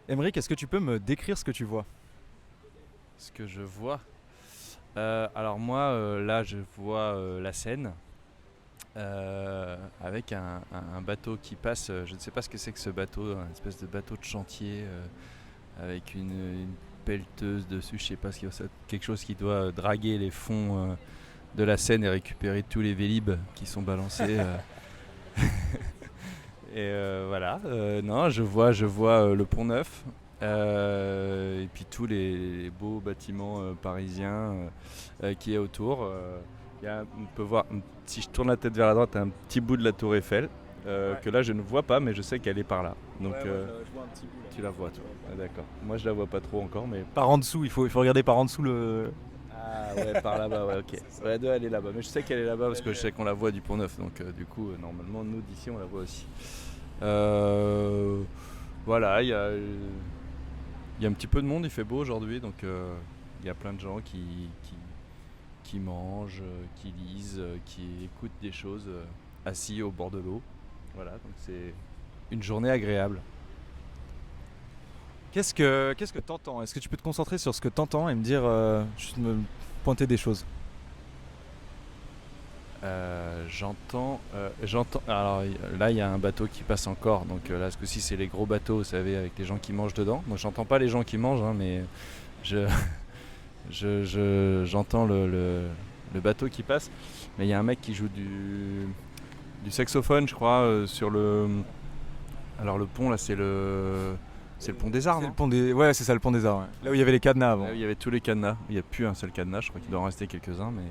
Emeric, est-ce que tu peux me décrire ce que tu vois? Ce que je vois. Alors moi, là, je vois la Seine avec un bateau qui passe. Je ne sais pas ce que c'est que ce bateau, un espèce de bateau de chantier avec une pelleteuse dessus. Je sais pas ce qu'il y a, quelque chose qui doit draguer les fonds de la Seine et récupérer tous les vélib qui sont balancés. Voilà. Non, je vois le Pont Neuf. Et puis tous les beaux bâtiments parisiens qui est autour. On peut voir, si je tourne la tête vers la droite, un petit bout de la Tour Eiffel Ouais. que là je ne vois pas, mais je sais qu'elle est par là. Donc Ouais, moi je vois un petit bout là. tu la vois, Je toi. vois pas. Ah, d'accord. Moi je la vois pas trop encore, mais Par en dessous, il faut regarder par en dessous le. ah ouais, par là-bas, ouais, ok. C'est ça. Ouais, elle est là-bas, mais je sais qu'elle est là-bas parce Elle que je est- sais qu'on la voit du Pont Neuf, donc du coup, normalement, nous d'ici, on la voit aussi. Euh, voilà, il y a un petit peu de monde, il fait beau aujourd'hui, donc il y a plein de gens qui mangent, qui lisent, qui écoutent des choses assis au bord de l'eau. Voilà, donc c'est une journée agréable. Qu'est-ce que t'entends? Est-ce que tu peux te concentrer sur ce que t'entends et me dire, juste me pointer des choses? J'entends. Alors là, il y a un bateau qui passe encore. Donc là, ce coup-ci, c'est les gros bateaux, vous savez, avec les gens qui mangent dedans. Donc j'entends pas les gens qui mangent, hein, mais je, j'entends le bateau qui passe. Mais il y a un mec qui joue du saxophone, je crois, sur le. Alors le pont là, c'est le pont des Arts, C'est le non? pont des. Ouais, c'est ça, le pont des Arts. Ouais. Là où il y avait les cadenas Là avant. où il y avait tous les cadenas. Il n'y a plus un seul cadenas. Je crois qu'il doit en rester quelques-uns, mais.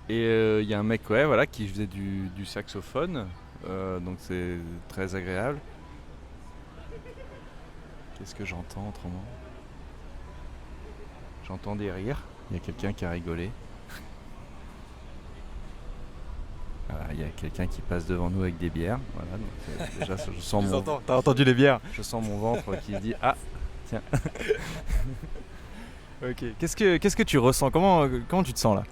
Et il y a un mec, ouais, voilà, qui faisait du saxophone. Donc c'est très agréable. Qu'est-ce que j'entends autrement? J'entends des rires. Il y a quelqu'un qui a rigolé. Voilà, il y a quelqu'un qui passe devant nous avec des bières. Voilà, donc déjà Je les entends. T'as entendu les bières? je sens mon ventre qui dit ah tiens. Ok. Qu'est-ce que tu ressens? Comment tu te sens là?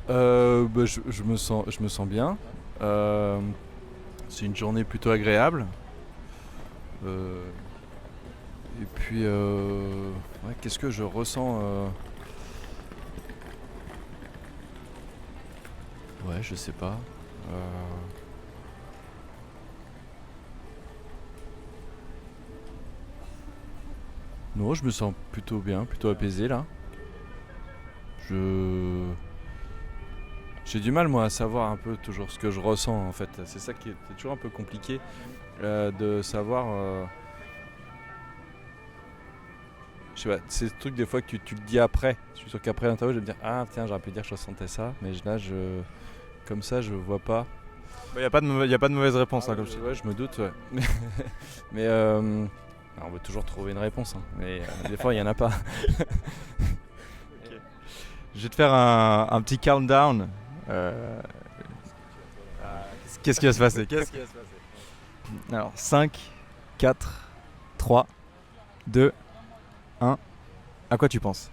Bah, je me sens bien. Euh, c'est une journée plutôt agréable. Euh, et puis ouais, qu'est-ce que je ressens ouais, je sais pas. Euh, non, je me sens plutôt bien, plutôt apaisé là. Je J'ai du mal moi à savoir un peu toujours ce que je ressens en fait. C'est ça qui est toujours un peu compliqué de savoir. Je sais pas, c'est ce truc des fois que tu le dis après. Je suis sûr qu'après l'interview, je vais me dire ah tiens j'aurais pu dire que je ressentais ça, mais là comme ça je vois pas. Bah, y a pas de mauvaise réponse, Ah hein, ouais, comme je te dis. ouais, je me doute. Ouais. Mais on veut toujours trouver une réponse, hein. Mais des fois il y en a pas. Ok. Je vais te faire un petit countdown. Euh, Qu'est-ce qui va se passer? Qu'est-ce qui va se passer? Alors, 5, 4, 3, 2, 1. À quoi tu penses?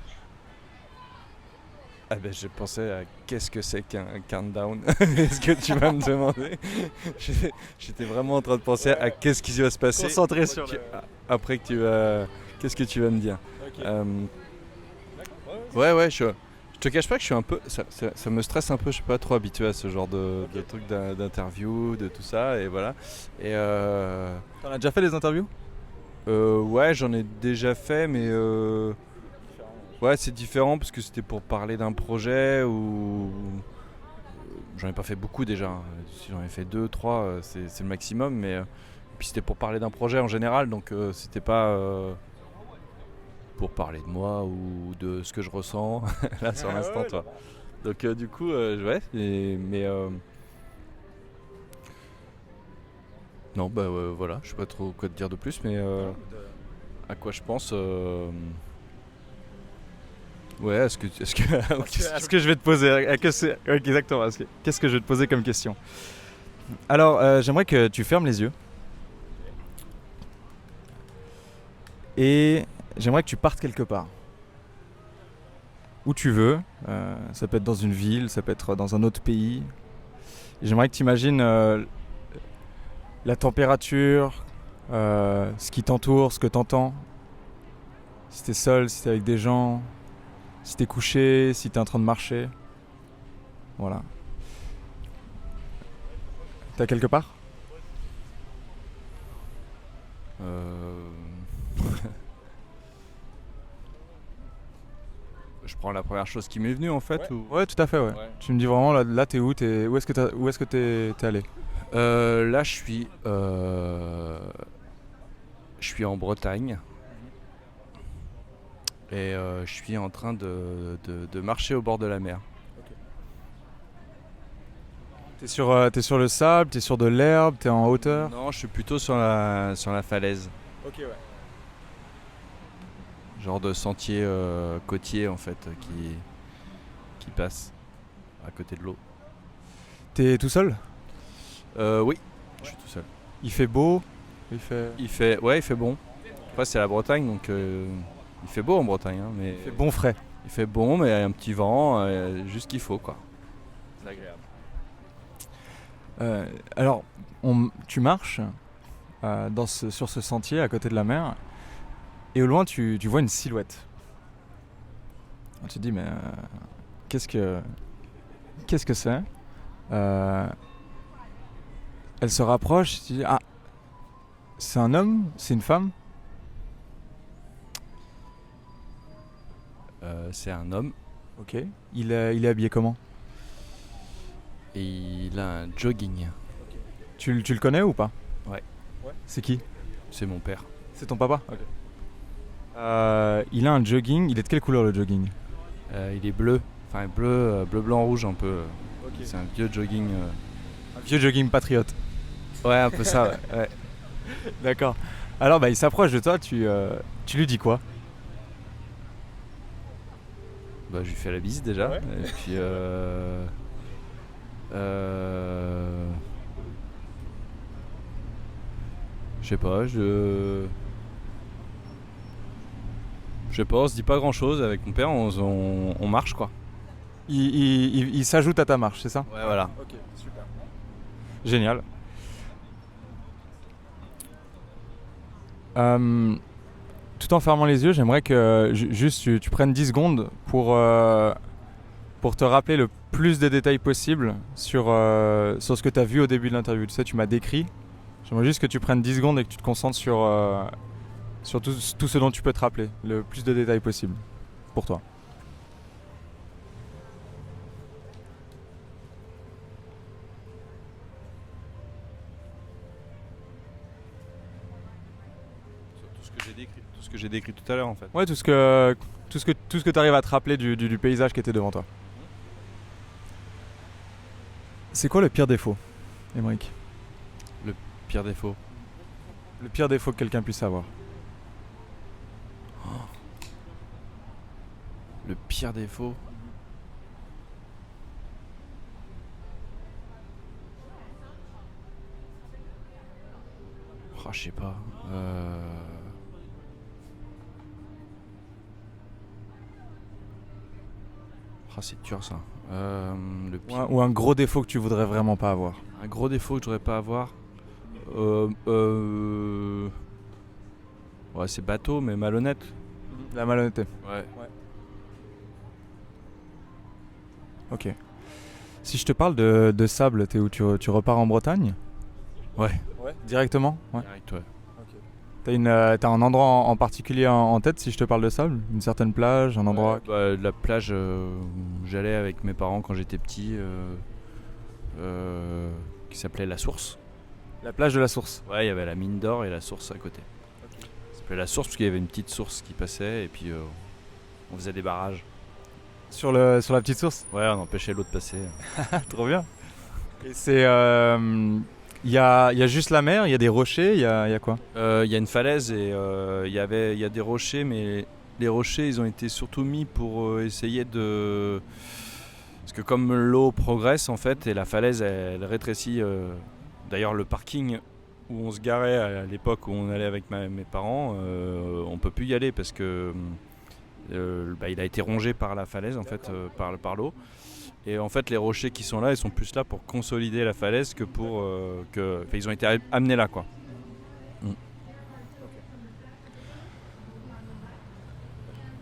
Ah ben, je pensais à qu'est-ce que c'est qu'un countdown. Est-ce que tu vas me demander? J'étais vraiment en train de penser à qu'est-ce qui va se passer Concentré sur le. après que tu vas. Qu'est-ce que tu vas me dire? Ok. Euh, ouais, ouais, je te cache pas que je suis un peu. Ça me stresse un peu, je suis pas trop habitué à ce genre de Ok. trucs d'interview, de tout ça, et voilà. Et T'en as déjà fait des interviews? ouais, j'en ai déjà fait, mais ouais, c'est différent parce que c'était pour parler d'un projet ou j'en ai pas fait beaucoup déjà, hein. Si j'en ai fait deux, trois, c'est le maximum, mais puis c'était pour parler d'un projet en général, donc c'était pas pour parler de moi ou de ce que je ressens là sur l'instant, Ouais, toi. Donc du coup, ouais, mais non, bah voilà, je sais pas trop quoi te dire de plus, mais à quoi je pense. Ouais, est-ce que Est-ce que je vais te poser exactement. Qu'est-ce que je vais te poser comme question? Alors, j'aimerais que tu fermes les yeux et j'aimerais que tu partes quelque part. Où tu veux. Ça peut être dans une ville, ça peut être dans un autre pays. Et j'aimerais que tu imagines la température, ce qui t'entoure, ce que t'entends. Si t'es seul, si t'es avec des gens, si t'es couché, si t'es en train de marcher. Voilà. T'as quelque part? Je prends la première chose qui m'est venue en fait. Ouais, tout à fait, ouais. Tu me dis vraiment, là t'es où? Où est-ce que t'es allé? Là, je suis en Bretagne et je suis en train de marcher au bord de la mer. T'es sur le sable, t'es sur de l'herbe, t'es en hauteur? Non, je suis plutôt sur la falaise. Ok, ouais. Genre de sentier côtier en fait qui passe à côté de l'eau. T'es tout seul? Oui, je suis tout seul. Il fait beau? Il fait bon. Après c'est la Bretagne donc il fait beau en Bretagne hein, mais il fait bon frais. Il fait bon mais un petit vent juste qu'il faut quoi. C'est agréable. Alors tu marches sur ce sentier à côté de la mer et au loin tu vois une silhouette. Alors, tu te dis mais qu'est-ce que c'est? Elle se rapproche, tu dis ah, c'est un homme? C'est une femme? C'est un homme. Ok. Il est habillé comment? Et il a un jogging. Tu le connais ou pas? Ouais. C'est qui? C'est mon père. C'est ton papa? Ok. Il a un jogging. Il est de quelle couleur le jogging? Il est bleu. Enfin bleu, blanc, rouge un peu. Okay. C'est un vieux jogging. Un vieux jogging patriote. Ouais, un peu ça, ouais. D'accord. Alors il s'approche de toi, tu lui dis quoi? Je lui fais la bise déjà. Ouais. Et puis je sais pas, on se dit pas grand chose avec mon père, on marche quoi. Il s'ajoute à ta marche, c'est ça? Ouais, voilà. Ok, super. Génial. Tout en fermant les yeux, j'aimerais que juste tu prennes 10 secondes pour te rappeler le plus de détails possible sur ce que tu as vu au début de l'interview. Tu sais, tu m'as décrit. J'aimerais juste que tu prennes 10 secondes et que tu te concentres sur tout ce dont tu peux te rappeler. Le plus de détails possible pour toi. Tout ce que j'ai décrit tout à l'heure en fait. Ouais, tout ce que tu arrives à te rappeler du paysage qui était devant toi. C'est quoi le pire défaut, Aymeric? Le pire défaut? Le pire défaut que quelqu'un puisse avoir. Le pire défaut? Je sais pas. C'est dur ça. Le pire... Ou un gros défaut que tu voudrais vraiment pas avoir. Un gros défaut que je voudrais pas avoir. Ouais, c'est bateau, mais malhonnête. La malhonnêteté. Ouais. Ok. Si je te parle de sable, t'es où? Tu repars en Bretagne? Ouais. Directement? Ouais. Direct, ouais. T'as un endroit en particulier en tête si je te parle de sable? Une certaine plage, un endroit? La plage où j'allais avec mes parents quand j'étais petit, qui s'appelait La Source. La plage de la Source? Ouais, il y avait la mine d'or et la source à côté. Okay. Ça s'appelait La Source parce qu'il y avait une petite source qui passait et puis on faisait des barrages. Sur la petite source? Ouais, on empêchait l'eau de passer. Trop bien. Et c'est... Il y a juste la mer, il y a des rochers, il y a quoi? Il y a une falaise et il y a des rochers, mais les rochers ils ont été surtout mis pour essayer de... Parce que comme l'eau progresse en fait et la falaise elle rétrécit, d'ailleurs le parking où on se garait à l'époque où on allait avec mes parents, on peut plus y aller parce que il a été rongé par la falaise en fait, par l'eau. Et en fait, les rochers qui sont là, ils sont plus là pour consolider la falaise que pour ils ont été amenés là, quoi.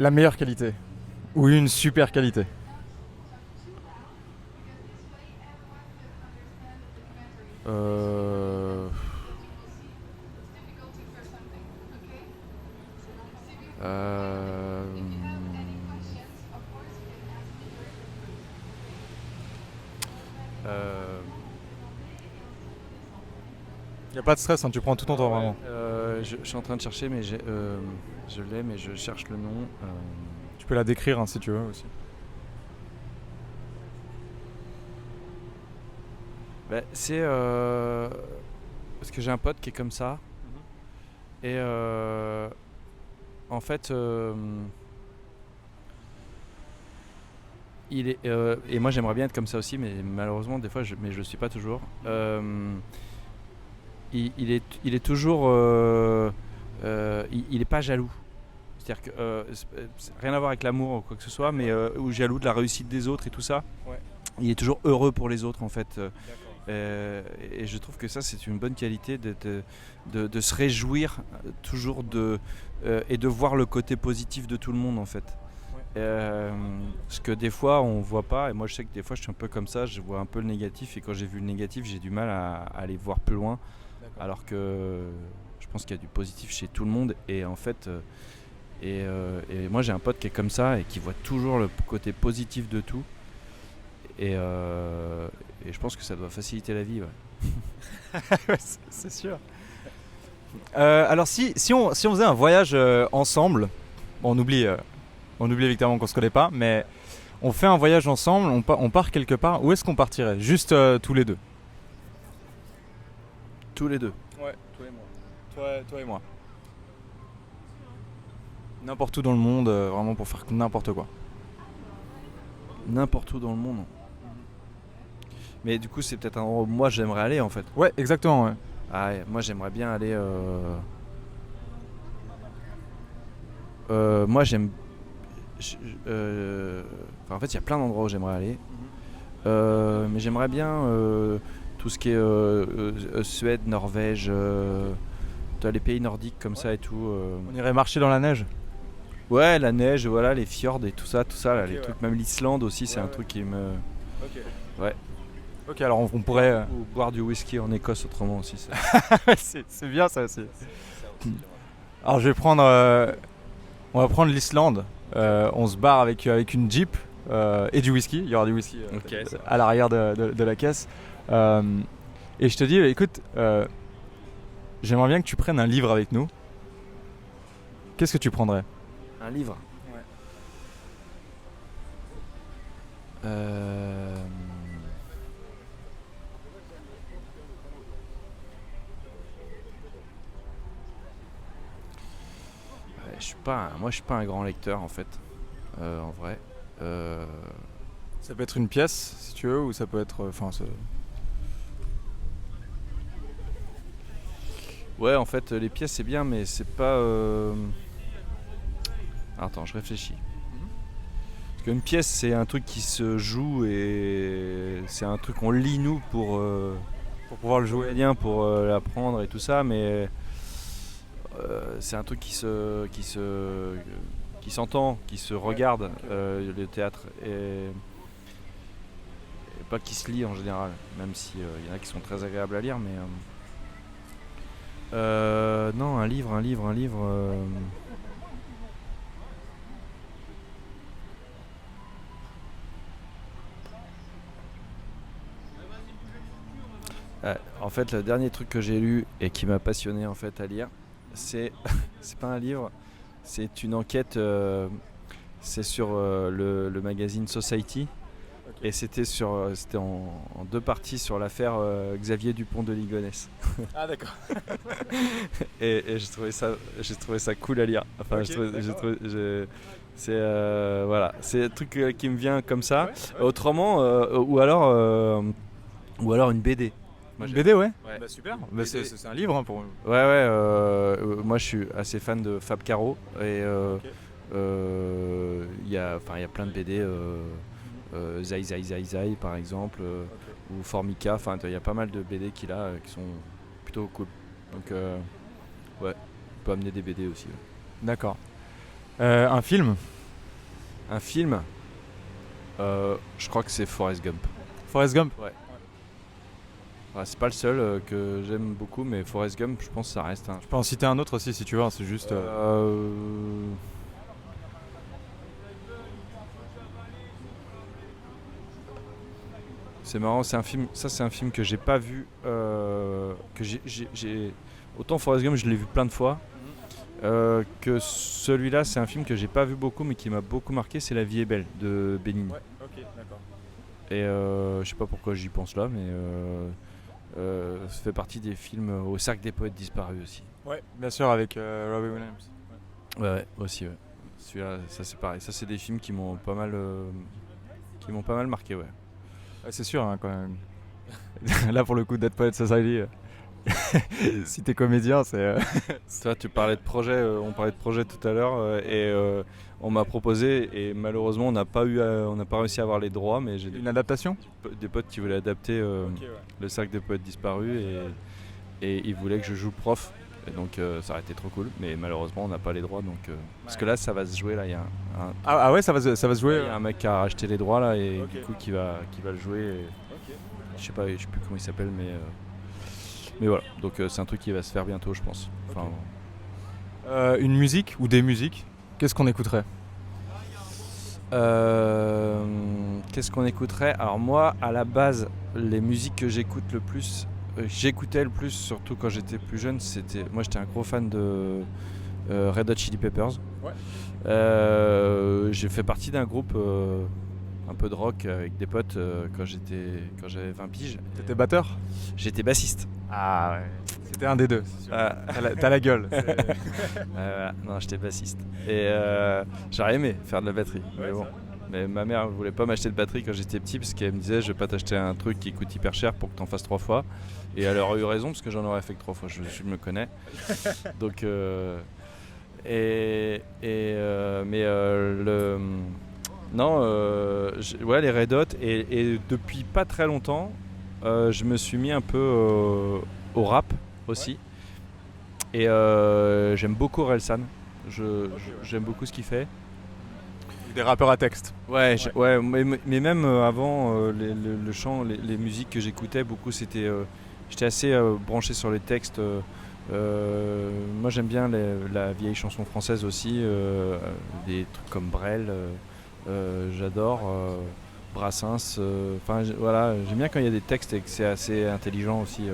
La meilleure qualité. Ou une super qualité. Euh... Euh... Y a pas de stress, hein, tu prends tout ton temps vraiment. Je suis en train de chercher, mais je l'ai, mais je cherche le nom. Tu peux la décrire hein, si tu veux aussi. C'est parce que j'ai un pote qui est comme ça. Et en fait, il est et moi j'aimerais bien être comme ça aussi, mais malheureusement des fois, mais je le suis pas toujours. Il est toujours, il est pas jaloux. C'est-à-dire que c'est rien à voir avec l'amour ou quoi que ce soit, mais ou jaloux de la réussite des autres et tout ça. Ouais. Il est toujours heureux pour les autres en fait. Et je trouve que ça c'est une bonne qualité de se réjouir toujours et de voir le côté positif de tout le monde en fait. Ce que des fois on voit pas, et moi je sais que des fois je suis un peu comme ça, je vois un peu le négatif, et quand j'ai vu le négatif j'ai du mal à aller voir plus loin. D'accord. Alors que je pense qu'il y a du positif chez tout le monde, et en fait et moi j'ai un pote qui est comme ça et qui voit toujours le côté positif de tout, et je pense que ça doit faciliter la vie. Ouais. C'est sûr. Alors si on faisait un voyage ensemble, bon, on oublie évidemment qu'on se connaît pas, mais on fait un voyage ensemble, on part quelque part, où est-ce qu'on partirait? Juste tous les deux. Tous les deux. Ouais, toi et moi. Toi et moi. N'importe où dans le monde, vraiment pour faire n'importe quoi. N'importe où dans le monde. Mais du coup c'est peut-être un endroit où moi j'aimerais aller en fait. Ouais, exactement, ouais. Ah ouais, moi j'aimerais bien aller moi j'aime en fait il y a plein d'endroits où j'aimerais aller. Mais j'aimerais bien tout ce qui est Suède, Norvège, les pays nordiques comme ça et tout. On irait marcher dans la neige. Ouais, la neige, voilà, les fjords et tout ça là, Okay, les ouais. trucs, même l'Islande aussi, c'est un truc qui me. Ok. Ouais. Ok, alors on pourrait. Ou boire du whisky en Écosse autrement aussi. Ça. c'est bien ça aussi. Alors je vais prendre. On va prendre l'Islande. On se barre avec une Jeep et du whisky. Il y aura du whisky Okay, à l'arrière de la caisse. Et je te dis, écoute, j'aimerais bien que tu prennes un livre avec nous. Qu'est-ce que tu prendrais? Un livre. Ouais. Moi je suis pas un grand lecteur en fait, en vrai. Ça peut être une pièce si tu veux, ou ça peut être. Ouais, en fait les pièces c'est bien, mais c'est pas. Attends, je réfléchis. Parce qu'une pièce c'est un truc qui se joue, et c'est un truc qu'on lit nous pour pouvoir le jouer. Bien, pour l'apprendre et tout ça, mais c'est un truc qui s'entend, qui se regarde, le théâtre, et pas qui se lit en général, même si y en a qui sont très agréables à lire, mais non, un livre. En fait, le dernier truc que j'ai lu et qui m'a passionné en fait à lire, c'est pas un livre, c'est une enquête. C'est sur le magazine Society. Okay. Et c'était en deux parties sur l'affaire Xavier Dupont de Ligonnès. Ah d'accord. et j'ai trouvé ça cool à lire. Enfin, okay, voilà, c'est un truc qui me vient comme ça. Ouais. Autrement, ou alors une BD. Une BD, ouais. Bah, super. Bah, c'est un livre hein, pour. Ouais. Moi, je suis assez fan de Fab Caro, et okay. Y a plein de BD, Zai par exemple, okay. Ou Formica, enfin il y a pas mal de BD qu'il a qui sont plutôt cool. Donc ouais, on peut amener des BD aussi. Ouais. D'accord. Un film? Un film, je crois que c'est Forrest Gump. Forrest Gump. Ouais, c'est pas le seul que j'aime beaucoup, mais Forrest Gump, je pense que ça reste un. Je peux en citer un autre aussi si tu veux, hein, c'est juste... C'est marrant, c'est un film que j'ai pas vu, que autant Forrest Gump je l'ai vu plein de fois, que celui-là c'est un film que j'ai pas vu beaucoup mais qui m'a beaucoup marqué, c'est La vie est belle de Benigni. Ouais, ok, d'accord. Et je sais pas pourquoi j'y pense là, mais ça fait partie des films au Cercle des poètes disparus aussi. Ouais, bien sûr, avec Robbie Williams. Ouais, aussi, ouais. Celui-là, ça c'est pareil, ça c'est des films qui m'ont pas mal marqué, ouais. Ouais, c'est sûr, hein, quand même. Là, pour le coup, Dead Poets Society, si t'es comédien, c'est... Toi, tu parlais de projet, on parlait de projet tout à l'heure, et on m'a proposé, et malheureusement, on n'a pas réussi à avoir les droits, mais j'ai Une adaptation des potes qui voulaient adapter le Cercle des poètes disparus, et ils voulaient que je joue le prof. Et donc ça aurait été trop cool, mais malheureusement on n'a pas les droits, donc parce que là ça va se jouer, là il y a un Ah ouais, ça va se jouer. il y a un mec qui a racheté les droits là, et Ok. du coup qui va le jouer, et je sais plus comment il s'appelle, mais voilà, donc c'est un truc qui va se faire bientôt, je pense. Enfin, Une musique ou des musiques, qu'est-ce qu'on écouterait? qu'est-ce qu'on écouterait? Alors moi, à la base, les musiques que j'écoutais le plus, surtout quand j'étais plus jeune, moi j'étais un gros fan de Red Hot Chili Peppers. Ouais. J'ai fait partie d'un groupe un peu de rock avec des potes quand j'avais 20 piges. T'étais batteur? J'étais bassiste. Ah ouais. C'était un des deux, c'est sûr. Ah. T'as la gueule. Voilà. Non, j'étais bassiste. Et j'aurais aimé faire de la batterie. Mais bon. Mais ma mère ne voulait pas m'acheter de batterie quand j'étais petit, parce qu'elle me disait je vais pas t'acheter un truc qui coûte hyper cher pour que t'en fasses 3 fois. Et elle aurait eu raison, parce que j'en aurais fait que 3 fois, je me connais. Donc les Red Hot, et depuis pas très longtemps je me suis mis un peu au rap aussi. Et j'aime beaucoup Orelsan. J'aime beaucoup ce qu'il fait. Des rappeurs à texte. Ouais. Mais même avant, le chant, les musiques que j'écoutais beaucoup, j'étais assez branché sur les textes. Moi j'aime bien la vieille chanson française aussi, des trucs comme Brel, j'adore, Brassens. Voilà, j'aime bien quand il y a des textes et que c'est assez intelligent aussi.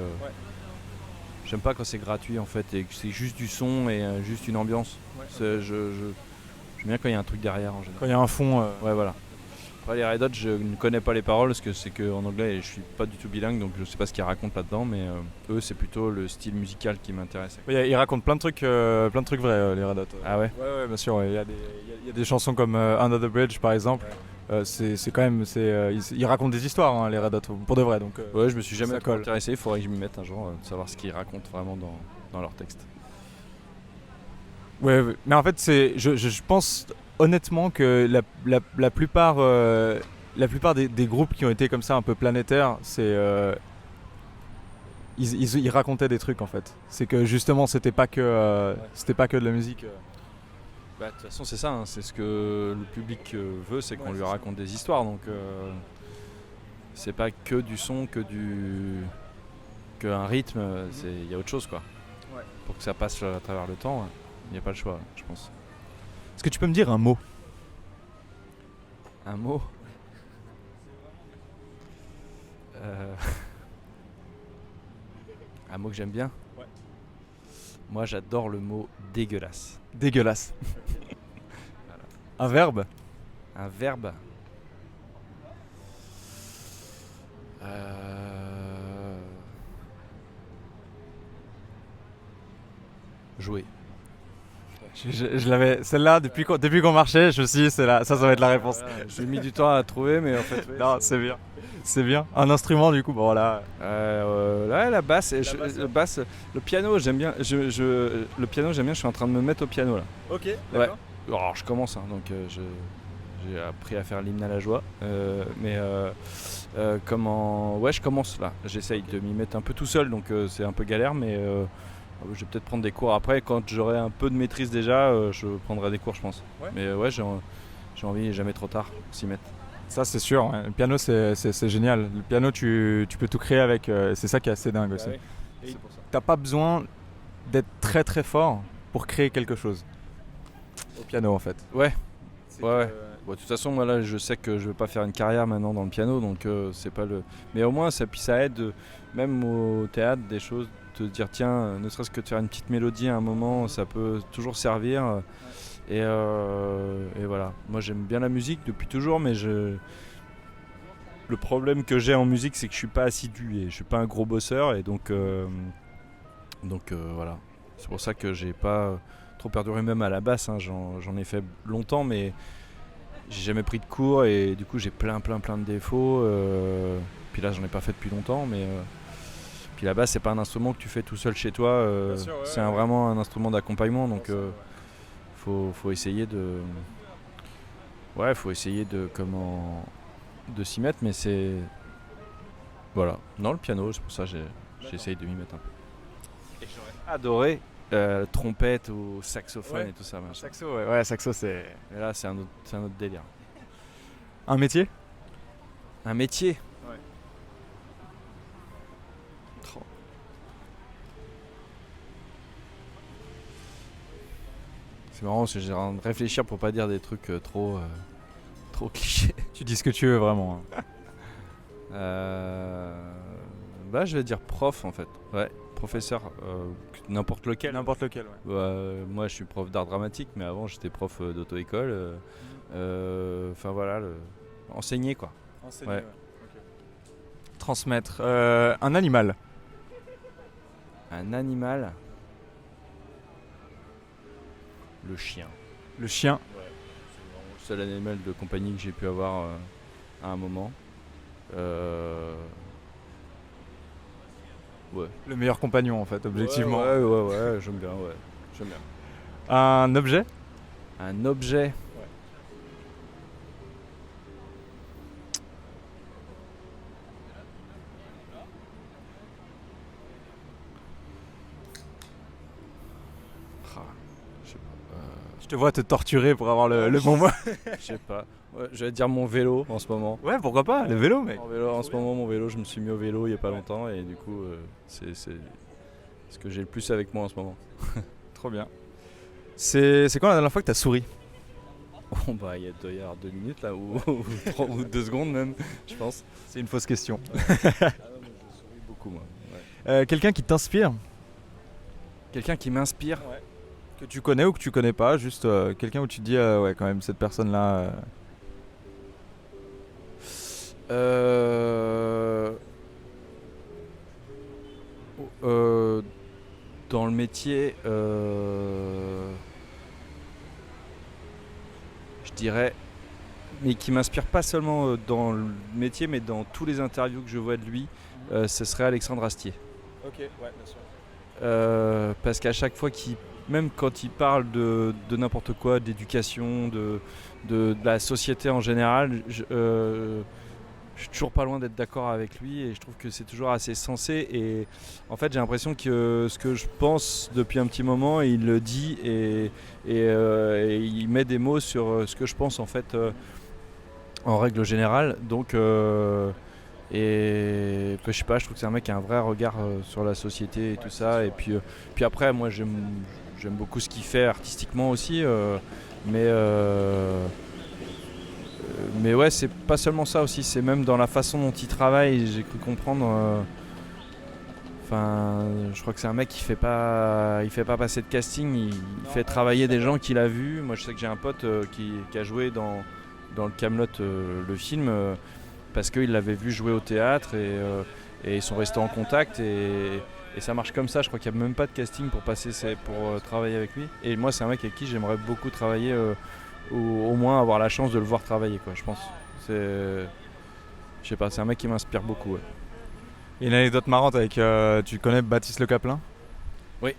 J'aime pas quand c'est gratuit en fait et que c'est juste du son et juste une ambiance. J'aime bien quand il y a un truc derrière en général. Quand il y a un fond. Ouais, voilà. Après les Red Hot, je ne connais pas les paroles parce que c'est qu'en anglais et je suis pas du tout bilingue, donc je sais pas ce qu'ils racontent là-dedans, mais eux c'est plutôt le style musical qui m'intéresse. Ils racontent plein de trucs vrais, les Red Hot. Ah ouais? Ouais, bien sûr. Il y a des chansons comme Under the Bridge par exemple. C'est quand même, ils racontent des histoires, hein, les Red Hot, pour de vrai. Donc, ouais, je me suis jamais ça trop colle. intéressé, il faudrait que je m'y mette un jour, de savoir ce qu'ils racontent vraiment dans leurs textes. Ouais, mais en fait, je pense honnêtement que la plupart des groupes qui ont été comme ça un peu planétaires, ils racontaient des trucs en fait. C'est que justement, c'était pas que de la musique. Bah, de toute façon c'est ça, hein, c'est ce que le public veut, c'est qu'on lui raconte des histoires, donc c'est pas que du son, qu'un rythme, il y a autre chose quoi. Ouais. Pour que ça passe à travers le temps, il n'y a pas le choix, je pense. Est-ce que tu peux me dire un mot? Un mot? Un mot que j'aime bien? Ouais. Moi j'adore le mot dégueulasse. Dégueulasse. Voilà. Un verbe? Un verbe? Jouer. Je l'avais, celle-là, depuis qu'on marchait, je me suis dit, ça va être la réponse. J'ai mis du temps à trouver, mais en fait. Ouais, non, c'est bien. C'est bien. Un instrument, du coup, bon voilà. Là, la basse, le piano, j'aime bien. Le piano, j'aime bien. Je suis en train de me mettre au piano là. Ok. Ouais. Alors, je commence, hein, donc j'ai appris à faire l'hymne à la joie. Ouais, je commence là. J'essaye de m'y mettre un peu tout seul, donc c'est un peu galère, mais je vais peut-être prendre des cours après. Quand j'aurai un peu de maîtrise déjà, je prendrai des cours, je pense. Ouais. Mais ouais, j'ai envie, il n'est jamais trop tard pour s'y mettre. Ça, c'est sûr. Ouais. Le piano, c'est génial. Le piano, tu peux tout créer avec. C'est ça qui est assez dingue aussi. Oui. C'est pour ça. T'as pas besoin d'être très très fort pour créer quelque chose. Au piano, en fait. Ouais. C'est Ouais, que- ouais. Bon, de toute façon, moi là, je sais que je vais pas faire une carrière maintenant dans le piano, donc c'est pas le. Mais au moins, puis ça aide, même au théâtre, des choses, te dire tiens, ne serait-ce que de faire une petite mélodie à un moment, ça peut toujours servir. Et voilà. Moi, j'aime bien la musique depuis toujours, mais le problème que j'ai en musique, c'est que je suis pas assidu et je suis pas un gros bosseur, et donc voilà. C'est pour ça que j'ai pas trop perduré, même à la basse. Hein. J'en ai fait longtemps, mais j'ai jamais pris de cours, et du coup j'ai plein de défauts. Puis là, j'en ai pas fait depuis longtemps, mais puis la basse, c'est pas un instrument que tu fais tout seul chez toi. Bien sûr, ouais, c'est ouais. vraiment un instrument d'accompagnement, donc faut essayer de de s'y mettre, mais c'est voilà. Non, le piano, c'est pour ça que j'essaye de m'y mettre un peu. Et j'aurais adoré trompette ou saxophone, Ouais. et tout ça, machin. Saxo, ouais. Ouais, saxo, c'est. Mais là, c'est un autre délire. Un métier. Un métier. Ouais. Oh. C'est marrant parce que j'ai en train de réfléchir pour pas dire des trucs trop clichés. Tu dis ce que tu veux, vraiment. Hein. Bah, je vais dire prof en fait. Ouais, professeur, n'importe lequel. N'importe lequel, ouais. Moi, je suis prof d'art dramatique, mais avant, j'étais prof d'auto-école. Enfin voilà, enseigner quoi. Enseigner, Ouais. ouais. Ok. Transmettre. Un animal. Un animal. Le chien. Le chien. C'est le seul animal de compagnie que j'ai pu avoir à un moment. Ouais. Le meilleur compagnon, en fait, objectivement. Ouais, j'aime bien, ouais. J'aime bien. Un objet. Un objet. Ah, je sais pas. Je te vois te torturer pour avoir le bon mot. Je sais pas. Ouais, je vais dire mon vélo en ce moment. Ouais, pourquoi pas, le vélo, mec. En ce moment, mon vélo, je me suis mis au vélo il y a pas longtemps, et du coup, c'est ce que j'ai le plus avec moi en ce moment. Trop bien. C'est quand la dernière fois que t'as souri? Bon, bah, il doit y avoir 2 minutes là, ou 2 secondes même, je pense. C'est une fausse question. Ah non, mais je souris beaucoup, moi. Ouais. Quelqu'un qui t'inspire, Quelqu'un qui m'inspire. que tu connais ou que tu connais pas, juste quelqu'un où tu te dis, ouais, quand même, cette personne-là. Dans le métier, je dirais, mais qui m'inspire pas seulement dans le métier, mais dans tous les interviews que je vois de lui, ce serait Alexandre Astier. Ok, ouais, bien sûr. Parce qu'à chaque fois même quand il parle de n'importe quoi, d'éducation, de la société en général, je suis toujours pas loin d'être d'accord avec lui, et je trouve que c'est toujours assez sensé. Et en fait, j'ai l'impression que ce que je pense depuis un petit moment, il le dit, et il met des mots sur ce que je pense en fait en règle générale. Donc et je sais pas, je trouve que c'est un mec qui a un vrai regard sur la société et tout ça. Et puis après, moi j'aime beaucoup ce qu'il fait artistiquement aussi, mais ouais, c'est pas seulement ça aussi, c'est même dans la façon dont il travaille, j'ai cru comprendre. Enfin, je crois que c'est un mec qui fait pas passer de casting, il fait travailler des gens qu'il a vus. Moi, je sais que j'ai un pote qui a joué dans le Kaamelott, le film, parce qu'il l'avait vu jouer au théâtre, et ils sont restés en contact, et ça marche comme ça. Je crois qu'il n'y a même pas de casting pour travailler avec lui. Et moi, c'est un mec avec qui j'aimerais beaucoup travailler, ou au moins avoir la chance de le voir travailler, quoi, je pense. Je sais pas, c'est un mec qui m'inspire beaucoup. Ouais. Il y a une anecdote marrante avec. Tu connais Baptiste Le Caplin? Oui.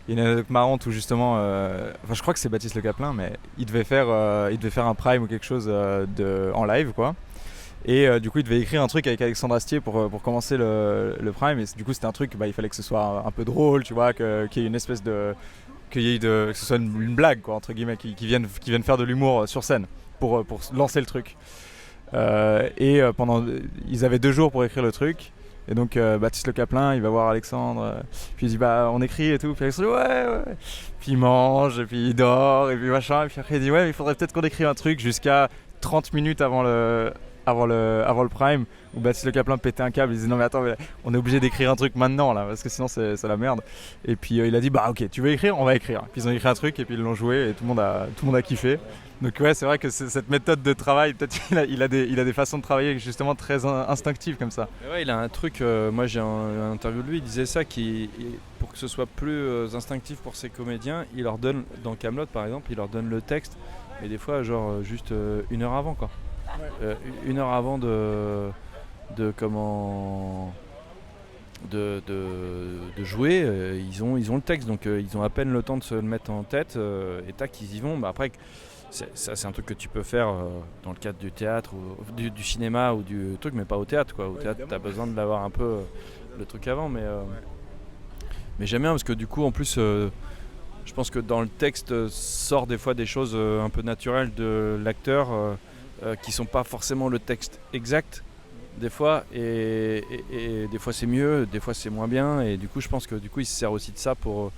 Il y a une anecdote marrante où justement. Enfin, je crois que c'est Baptiste Le Caplin, mais il devait faire un prime ou quelque chose en live, quoi. Et du coup, il devait écrire un truc avec Alexandre Astier pour commencer le prime. Et du coup, c'était un truc, il fallait que ce soit un peu drôle, tu vois, qu'il y ait une espèce que ce soit une blague, quoi, entre guillemets, qui vienne faire de l'humour sur scène. pour lancer le truc. Ils avaient 2 jours pour écrire le truc. Et donc Baptiste Le Caplin, il va voir Alexandre, puis il dit bah on écrit et tout, puis Alexandre dit ouais. Puis il mange, et puis il dort, et puis machin, et puis après il dit ouais, il faudrait peut-être qu'on écrive un truc jusqu'à 30 minutes avant le prime, où Baptiste Le Caplin pétait un câble, il disait non mais attends, mais on est obligé d'écrire un truc maintenant là, parce que sinon c'est la merde. Et puis il a dit bah ok, tu veux écrire, on va écrire. Puis ils ont écrit un truc et puis ils l'ont joué et tout le monde a kiffé. Donc ouais, c'est vrai que cette méthode de travail, peut-être il a des façons de travailler justement très instinctives comme ça. Et ouais, il a un truc, moi j'ai un interview de lui, il disait ça, pour que ce soit plus instinctif pour ses comédiens, il leur donne, dans Kaamelott par exemple, il leur donne le texte, et des fois genre juste 1 heure avant quoi. 1 heure avant de jouer, ils ont le texte, donc ils ont à peine le temps de se le mettre en tête, et tac, ils y vont. Bah, après, c'est un truc que tu peux faire dans le cadre du théâtre ou du cinéma ou du truc, mais pas au théâtre quoi. Au théâtre, tu as besoin de l'avoir un peu le truc avant, mais j'aime bien parce que du coup, en plus, je pense que dans le texte sort des fois des choses un peu naturelles de l'acteur qui sont pas forcément le texte exact des fois, et des fois c'est mieux, des fois c'est moins bien, et du coup je pense que du coup il se sert aussi de ça pour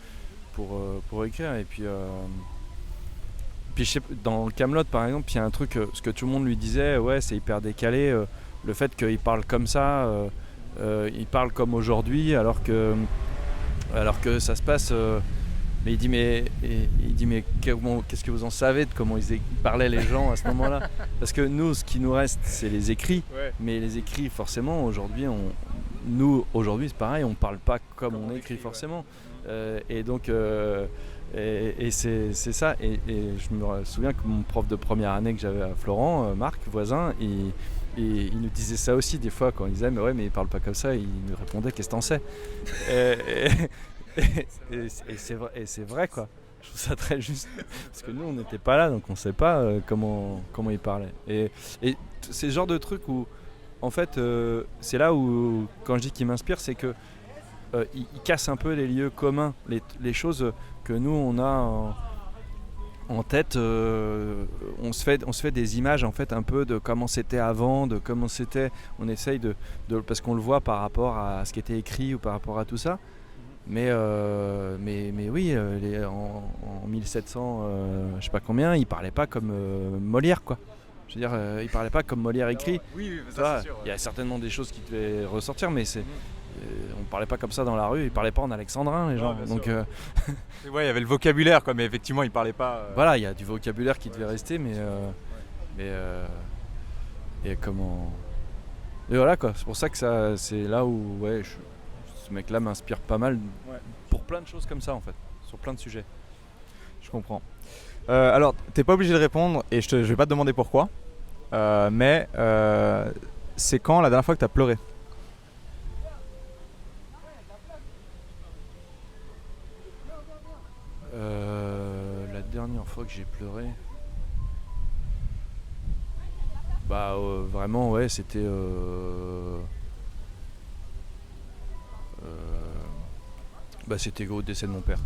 écrire. Et puis je sais, dans Kaamelott par exemple, il y a un truc, ce que tout le monde lui disait, ouais c'est hyper décalé, le fait qu'il parle comme ça, il parle comme aujourd'hui, alors que ça se passe. Mais il dit mais qu'est-ce que vous en savez de comment ils parlaient les gens à ce moment-là? Parce que nous, ce qui nous reste, c'est les écrits. Ouais. Mais les écrits, forcément, aujourd'hui, c'est pareil, on parle pas comme on écrit forcément. Ouais. Et donc, c'est ça. Et je me souviens que mon prof de première année que j'avais à Florent, Marc, voisin, il nous disait ça aussi des fois quand il disait mais ouais, mais il parle pas comme ça. Il nous répondait qu'est-ce que t'en sais? Et c'est vrai quoi. Je trouve ça très juste parce que nous on n'était pas là, donc on sait pas comment il parlait. Et c'est le genre de truc où en fait c'est là où quand je dis qu'il m'inspire, c'est que il casse un peu les lieux communs, les choses que nous on a en tête. On se fait des images en fait un peu de comment c'était avant, de comment c'était. On essaye de parce qu'on le voit par rapport à ce qui était écrit ou par rapport à tout ça. Mais oui, en 1700, je sais pas combien, il parlait pas comme Molière quoi. Je veux dire, il parlait pas comme Molière écrit. Oui, ça c'est sûr. Il y a certainement des choses qui devaient ressortir, mais on parlait pas comme ça dans la rue. Ils parlaient pas en alexandrin les gens. Donc ouais, il y avait le vocabulaire quoi, mais effectivement, il parlait pas. Voilà, il y a du vocabulaire qui devait rester, mais et comment. Et voilà quoi. C'est pour ça que c'est là où ce mec-là m'inspire pas mal pour plein de choses comme ça en fait, sur plein de sujets. Je comprends. Alors, t'es pas obligé de répondre et je vais pas te demander pourquoi, mais c'est quand la dernière fois que t'as pleuré? La dernière fois que j'ai pleuré, bah vraiment ouais, c'était c'était au décès de mon père.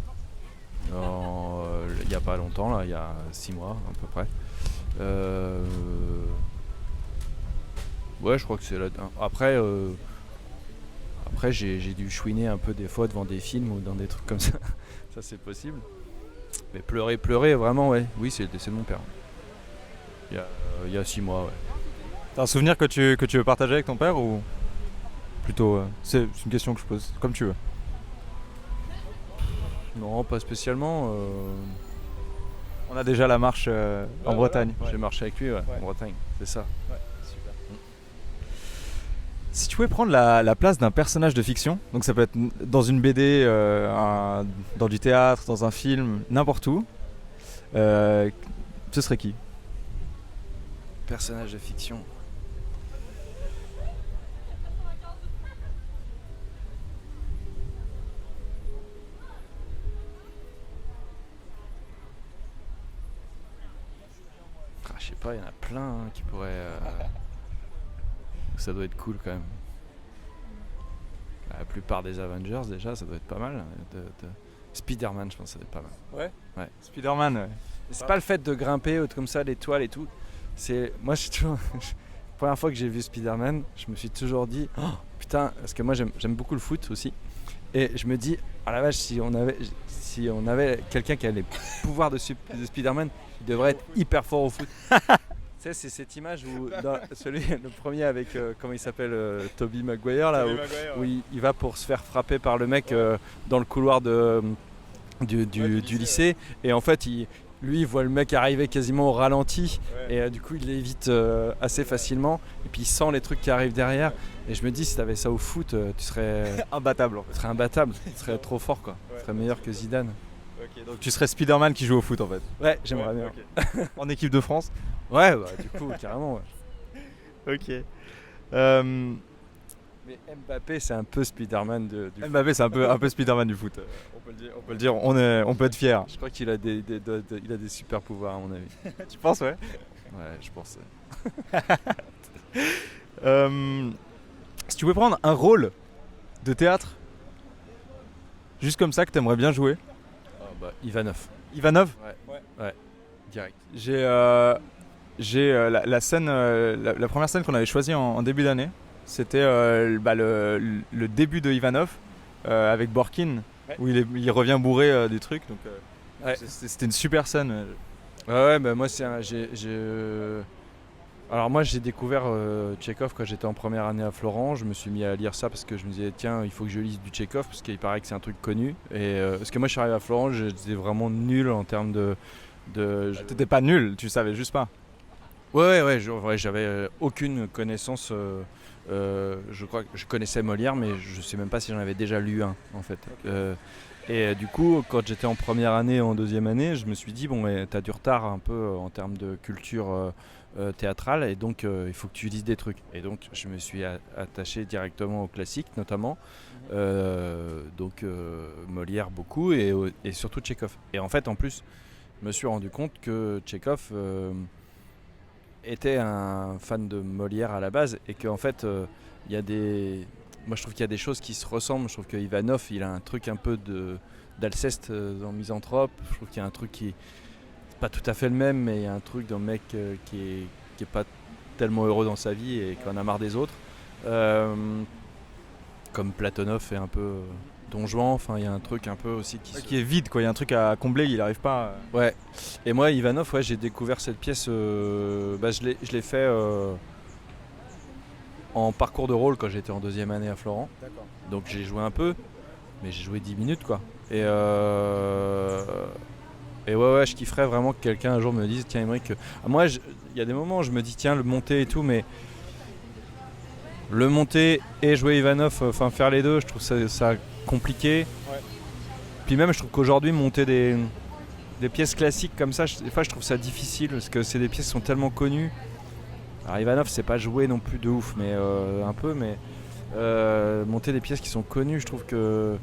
Il y a pas longtemps, là, il y a 6 mois à peu près. Ouais, je crois que c'est là. Après j'ai dû chouiner un peu des fois devant des films ou dans des trucs comme ça. Ça c'est possible. Mais pleurer vraiment, ouais. Oui, c'est le décès de mon père. Il y a 6 mois, ouais. T'as un souvenir que tu veux partager avec ton père ou plutôt c'est une question que je pose, comme tu veux. Non, pas spécialement. On a déjà la marche en Bretagne. Ouais. J'ai marché avec lui en Bretagne, c'est ça. Ouais, super. Si tu pouvais prendre la place d'un personnage de fiction, donc ça peut être dans une BD, dans du théâtre, dans un film, n'importe où, ce serait qui? Personnage de fiction. Je sais pas, il y en a plein qui pourraient. Ça doit être cool quand même. La plupart des Avengers déjà, ça doit être pas mal. Spider-Man, je pense que ça doit être pas mal. Ouais. Spider-Man. Ouais. C'est pas le fait de grimper comme ça, les toiles et tout. Moi, c'est toujours. La première fois que j'ai vu Spider-Man, je me suis toujours dit, oh, putain, parce que moi j'aime beaucoup le foot aussi. Et je me dis, ah la vache, si on avait quelqu'un qui a les pouvoirs de Spider-Man, il devrait être hyper fort au foot. Tu sais, c'est cette image où, le premier avec, comment il s'appelle, Tobey Maguire, là, où il va pour se faire frapper par le mec dans le couloir du lycée. Et en fait, lui, il voit le mec arriver quasiment au ralenti. Et du coup, il l'évite assez facilement. Et puis, il sent les trucs qui arrivent derrière. Et je me dis, si tu avais ça au foot, tu serais Imbattable en fait. Tu serais imbattable, tu serais trop fort quoi. Tu serais meilleur que Zidane. Ok, donc tu serais Spider-Man qui joue au foot en fait. Ouais, j'aimerais bien. Ok. En équipe de France. Ouais, bah, du coup, carrément. Ouais. Ok. Mais Mbappé, c'est un peu Spider-Man du foot. Mbappé, c'est un peu Spider-man du foot. On peut le dire. On peut être fier. Je crois qu'il a il a des super pouvoirs à mon avis. Tu penses, ouais. Ouais, je pense. Si tu pouvais prendre un rôle de théâtre, juste comme ça, que t'aimerais bien jouer. Ivanov. Ivanov. Ouais. Direct. J'ai la scène, la première scène qu'on avait choisie en début d'année. C'était le début de Ivanov avec Borkin, où il revient bourré du truc. Donc, c'était une super scène. Ouais, bah moi alors moi j'ai découvert Tchekhov quand j'étais en première année à Florent. Je me suis mis à lire ça parce que je me disais tiens, il faut que je lise du Tchekhov parce qu'il paraît que c'est un truc connu. Et parce que moi je suis arrivé à Florent, j'étais vraiment nul en termes de. T'étais pas nul, tu savais juste pas. Ouais, j'avais aucune connaissance. Je crois que je connaissais Molière, mais je sais même pas si j'en avais déjà lu un en fait. Okay. Et du coup, quand j'étais en première année et en deuxième année, je me suis dit bon, t'as du retard un peu en termes de culture théâtrale, et donc il faut que tu lises des trucs. Et donc je me suis attaché directement au classique, notamment. Donc Molière beaucoup et surtout Tchekhov. Et en fait, en plus, je me suis rendu compte que Tchekhov était un fan de Molière à la base, et qu'en fait il y a des... Moi je trouve qu'il y a des choses qui se ressemblent. Je trouve que Ivanov il a un truc un peu d'Alceste dans Misanthrope. Je trouve qu'il y a un truc qui c'est pas tout à fait le même, mais il y a un truc d'un mec qui est pas tellement heureux dans sa vie et qui en a marre des autres, comme Platonov et un peu Don Juan. Enfin il y a un truc un peu aussi qui est vide quoi. Il y a un truc à combler, il arrive pas. Ouais. Et moi Ivanov, j'ai découvert cette pièce. Je l'ai fait en parcours de rôle quand j'étais en deuxième année à Florent. D'accord. Donc j'ai joué un peu, mais j'ai joué 10 minutes quoi. Et ouais, je kifferais vraiment que quelqu'un un jour me dise tiens Aymeric, moi il y a des moments où je me dis tiens le monter et tout, mais le monter et jouer Ivanov, enfin faire les deux, je trouve ça compliqué. Ouais. Puis même je trouve qu'aujourd'hui monter des pièces classiques comme ça, des fois je trouve ça difficile parce que c'est des pièces qui sont tellement connues. Alors Ivanov c'est pas joué non plus de ouf, mais un peu, mais monter des pièces qui sont connues, je trouve que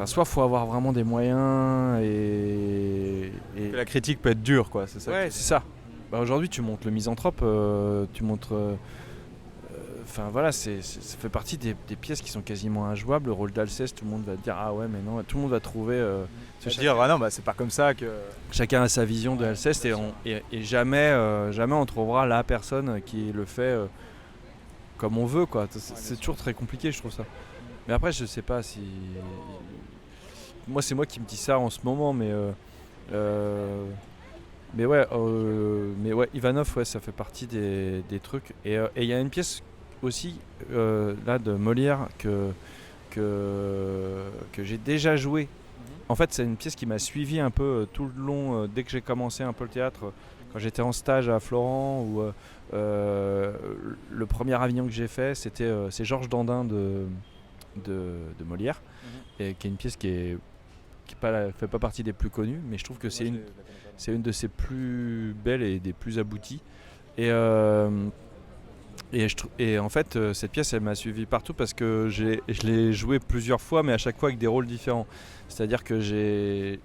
soit faut avoir vraiment des moyens et que la critique peut être dure quoi, c'est ça. Ouais, c'est ça. Aujourd'hui tu montes le Misanthrope, tu montres voilà, ça fait partie des pièces qui sont quasiment injouables. Le rôle d'Alceste, tout le monde va dire ah ouais mais non, tout le monde va trouver dire ah non c'est pas comme ça que chacun a sa vision de Alceste, et jamais on trouvera la personne qui le fait comme on veut quoi. C'est toujours très compliqué, je trouve ça. Mais après je sais pas si moi c'est moi qui me dis ça en ce moment, mais Ivanov ça fait partie des trucs. Et il y a une pièce aussi là de Molière que j'ai déjà joué. En fait c'est une pièce qui m'a suivi un peu tout le long dès que j'ai commencé un peu le théâtre, quand j'étais en stage à Florent, où le premier Avignon que j'ai fait c'est Georges Dandin de Molière, et qui est une pièce qui fait pas partie des plus connues, mais je trouve que c'est une de ses plus belles et des plus abouties. Et en fait, cette pièce, elle m'a suivi partout parce que je l'ai jouée plusieurs fois, mais à chaque fois avec des rôles différents. C'est-à-dire que j'ai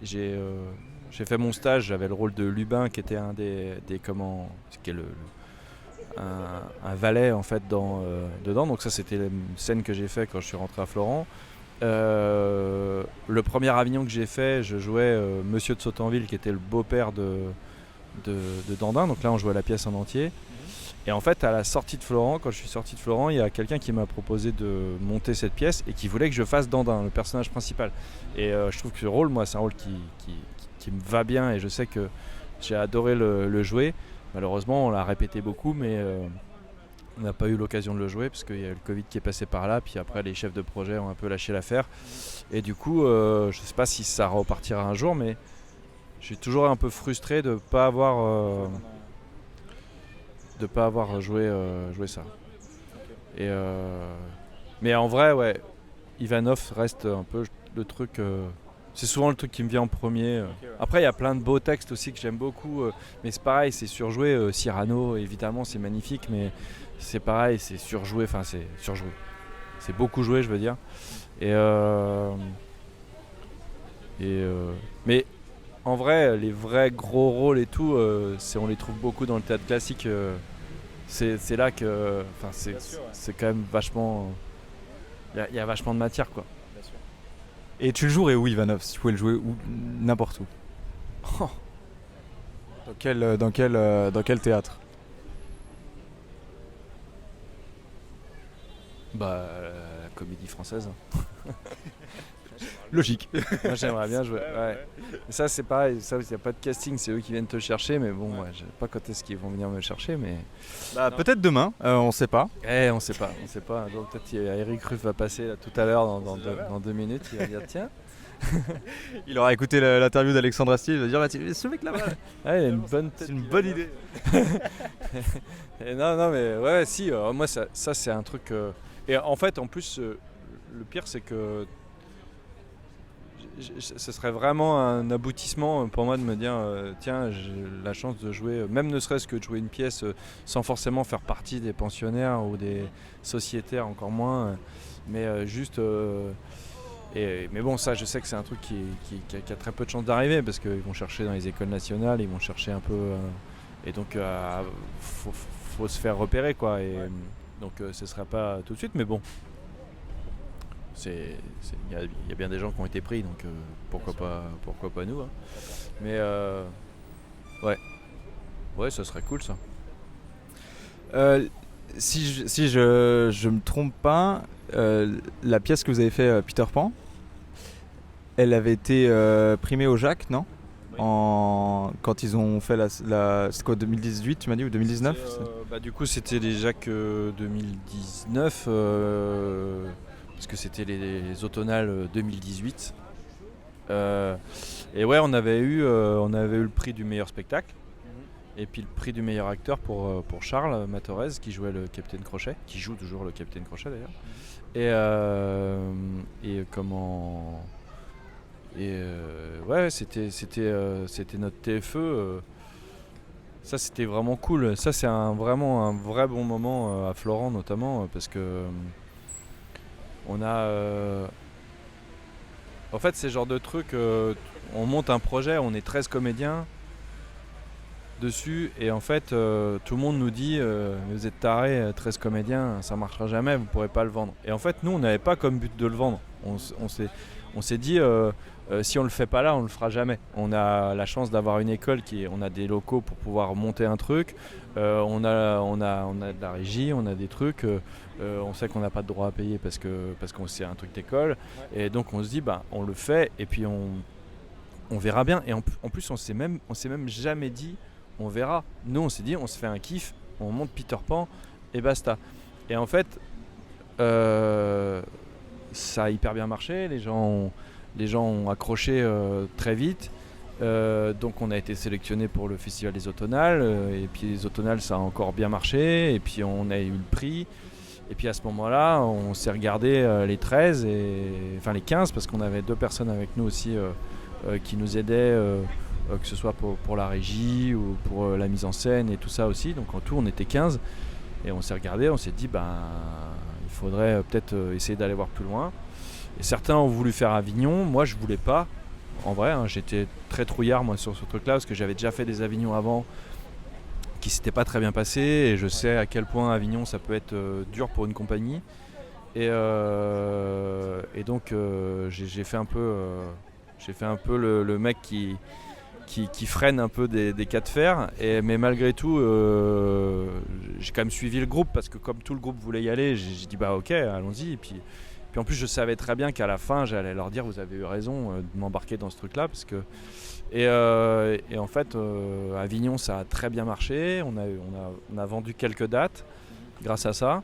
fait mon stage, j'avais le rôle de Lubin, qui était un qui est un valet en fait dedans. Donc ça, c'était la scène que j'ai fait quand je suis rentré à Florent. Le premier Avignon que j'ai fait, je jouais Monsieur de Sautanville, qui était le beau-père de Dandin. Donc là, on jouait la pièce en entier. Et en fait, à la sortie de Florent, quand je suis sorti de Florent, il y a quelqu'un qui m'a proposé de monter cette pièce et qui voulait que je fasse Dandin, le personnage principal. Et je trouve que ce rôle, moi, c'est un rôle qui me va bien et je sais que j'ai adoré le jouer. Malheureusement, on l'a répété beaucoup, mais on n'a pas eu l'occasion de le jouer parce qu'il y a le Covid qui est passé par là. Puis après, les chefs de projet ont un peu lâché l'affaire. Et du coup, je ne sais pas si ça repartira un jour, mais je suis toujours un peu frustré de ne pas avoir... joué ça. Et mais en vrai, ouais, Ivanov reste un peu le truc. C'est souvent le truc qui me vient en premier. Après, il y a plein de beaux textes aussi que j'aime beaucoup. Mais c'est pareil, c'est surjoué. Cyrano, évidemment, c'est magnifique, mais c'est pareil, c'est surjoué. Enfin, c'est surjoué. C'est beaucoup joué, je veux dire. Mais en vrai, les vrais gros rôles et tout, on les trouve beaucoup dans le théâtre classique. C'est là que, c'est quand même vachement, il y a vachement de matière, quoi. Et tu le jouerais où, Ivanov, si tu pouvais le jouer où, n'importe où? Dans quel théâtre? Bah, la Comédie Française. Logique. Moi, j'aimerais bien jouer. Ouais. Et ça, c'est pareil. Ça, il n'y a pas de casting, c'est eux qui viennent te chercher. Mais bon, ouais, je sais pas quand est-ce qu'ils vont venir me chercher, mais. Bah, peut-être demain, on sait pas. On sait pas. Donc, peut-être Eric Ruff va passer là, tout à l'heure dans 2 minutes. Il va dire tiens. Il aura écouté l'interview d'Alexandre Astier, il va dire ce mec là-bas. Il a une bonne tête. C'est une bonne idée. Et non, mais ouais, si. Moi, ça c'est un truc. Et en fait, en plus, le pire, c'est que ce serait vraiment un aboutissement pour moi de me dire tiens, j'ai la chance de jouer, même ne serait-ce que de jouer une pièce sans forcément faire partie des pensionnaires ou des sociétaires, encore moins, mais juste. Mais bon, ça, je sais que c'est un truc qui a très peu de chances d'arriver parce qu'ils vont chercher dans les écoles nationales, ils vont chercher un peu. Et donc, faut se faire repérer, quoi. Donc, ce serait pas tout de suite, mais bon. Il y a bien des gens qui ont été pris, donc pourquoi pas nous, hein. Mais ouais, ça serait cool, ça. Si je me trompe pas, la pièce que vous avez fait, Peter Pan, elle avait été primée au Jacques, non? Oui. Quand ils ont fait c'est quoi, 2018 tu m'as dit, ou 2019? Du coup c'était les Jacques 2019 parce que c'était les automnales 2018. Et ouais, on avait eu le prix du meilleur spectacle. Et puis le prix du meilleur acteur pour Charles Matorez qui jouait le Capitaine Crochet, qui joue toujours le Capitaine Crochet d'ailleurs. Ouais, c'était notre TFE. Ça, c'était vraiment cool. Ça, c'est vraiment un vrai bon moment à Florent notamment parce que on a. En fait, c'est le genre de truc. On monte un projet, on est 13 comédiens dessus, et en fait tout le monde nous dit vous êtes tarés, 13 comédiens, ça marchera jamais, vous pourrez pas le vendre. Et en fait, nous, on n'avait pas comme but de le vendre. On s'est dit si on le fait pas là, on le fera jamais. On a la chance d'avoir une école on a des locaux pour pouvoir monter un truc, on a de la régie, on a des trucs, on sait qu'on n'a pas de droit à payer parce que c'est un truc d'école, et donc on se dit on le fait, et puis on verra bien. Et en plus, on s'est même jamais dit on verra. Nous, on s'est dit on se fait un kiff, on monte Peter Pan et basta. Et en fait ça a hyper bien marché, les gens ont accroché très vite, donc on a été sélectionné pour le festival des Automnales, et puis les Automnales, ça a encore bien marché, et puis on a eu le prix, et puis à ce moment là on s'est regardé les 13 enfin les 15, parce qu'on avait 2 personnes avec nous aussi qui nous aidaient, que ce soit pour la régie ou pour la mise en scène et tout ça aussi. Donc en tout, on était 15, et on s'est regardé, on s'est dit il faudrait peut-être essayer d'aller voir plus loin. Et certains ont voulu faire Avignon, moi je voulais pas. En vrai, j'étais très trouillard moi sur ce truc-là, parce que j'avais déjà fait des Avignons avant qui s'étaient pas très bien passés, et je sais à quel point Avignon ça peut être dur pour une compagnie. Et donc j'ai fait un peu le mec qui qui freine un peu des cas de fer. Mais malgré tout, j'ai quand même suivi le groupe parce que comme tout le groupe voulait y aller, j'ai dit bah ok, allons-y. Et puis en plus, je savais très bien qu'à la fin, j'allais leur dire vous avez eu raison de m'embarquer dans ce truc-là parce que et en fait, Avignon, ça a très bien marché. On a vendu quelques dates grâce à ça.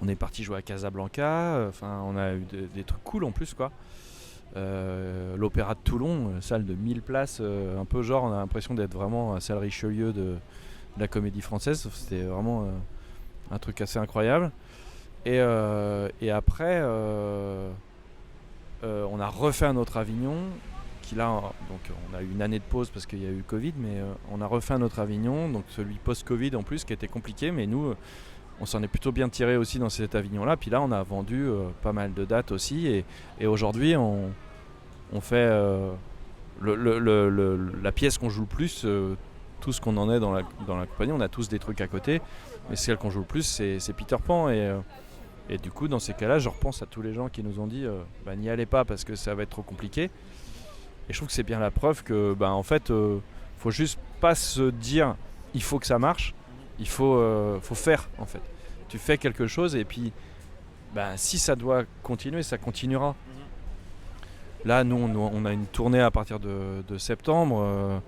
On est parti jouer à Casablanca. On a eu des trucs cool en plus, quoi. L'Opéra de Toulon, salle de 1000 places, un peu genre, on a l'impression d'être vraiment à salle Richelieu de la Comédie Française. C'était vraiment un truc assez incroyable. Et après, on a refait un autre Avignon. Donc on a eu une année de pause parce qu'il y a eu Covid, mais on a refait un autre Avignon, donc celui post-Covid en plus, qui était compliqué, mais nous on s'en est plutôt bien tiré aussi dans cet Avignon-là. Puis là on a vendu pas mal de dates aussi, et aujourd'hui on fait la pièce qu'on joue le plus, tout ce qu'on en est dans la compagnie, on a tous des trucs à côté, mais celle qu'on joue le plus c'est Peter Pan, et du coup dans ces cas-là je repense à tous les gens qui nous ont dit n'y allez pas parce que ça va être trop compliqué. Et je trouve que c'est bien la preuve que, en fait, faut juste pas se dire il faut que ça marche, il faut faire en fait. Tu fais quelque chose et puis, si ça doit continuer, ça continuera. Là, nous, on a une tournée à partir de septembre.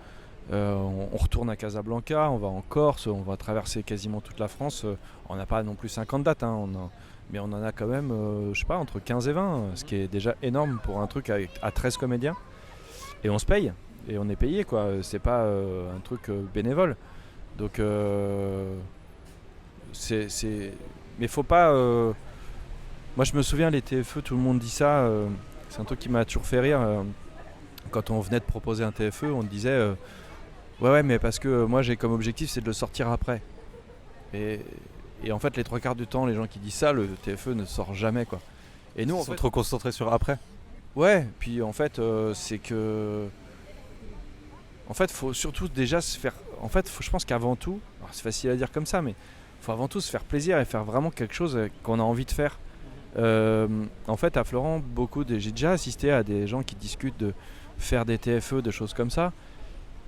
On retourne à Casablanca, on va en Corse, on va traverser quasiment toute la France. On n'a pas non plus 50 dates, hein, mais on en a quand même, je sais pas, entre 15 et 20, ce qui est déjà énorme pour un truc à 13 comédiens. Et on se paye, et on est payé, quoi. C'est pas un truc bénévole. Donc mais faut pas moi je me souviens, les TFE, tout le monde dit ça, c'est un truc qui m'a toujours fait rire. Quand on venait de proposer un TFE, on disait ouais mais parce que moi j'ai comme objectif c'est de le sortir après. Et en fait les 3/4 du temps, les gens qui disent ça, le TFE ne sort jamais, quoi. Et nous Ils sont trop concentrés sur après. Ouais, puis en fait, c'est que. En fait, faut surtout déjà se faire. En fait, je pense qu'avant tout, alors c'est facile à dire comme ça, mais faut avant tout se faire plaisir et faire vraiment quelque chose qu'on a envie de faire. En fait, à Florent, j'ai déjà assisté à des gens qui discutent de faire des TFE, de choses comme ça,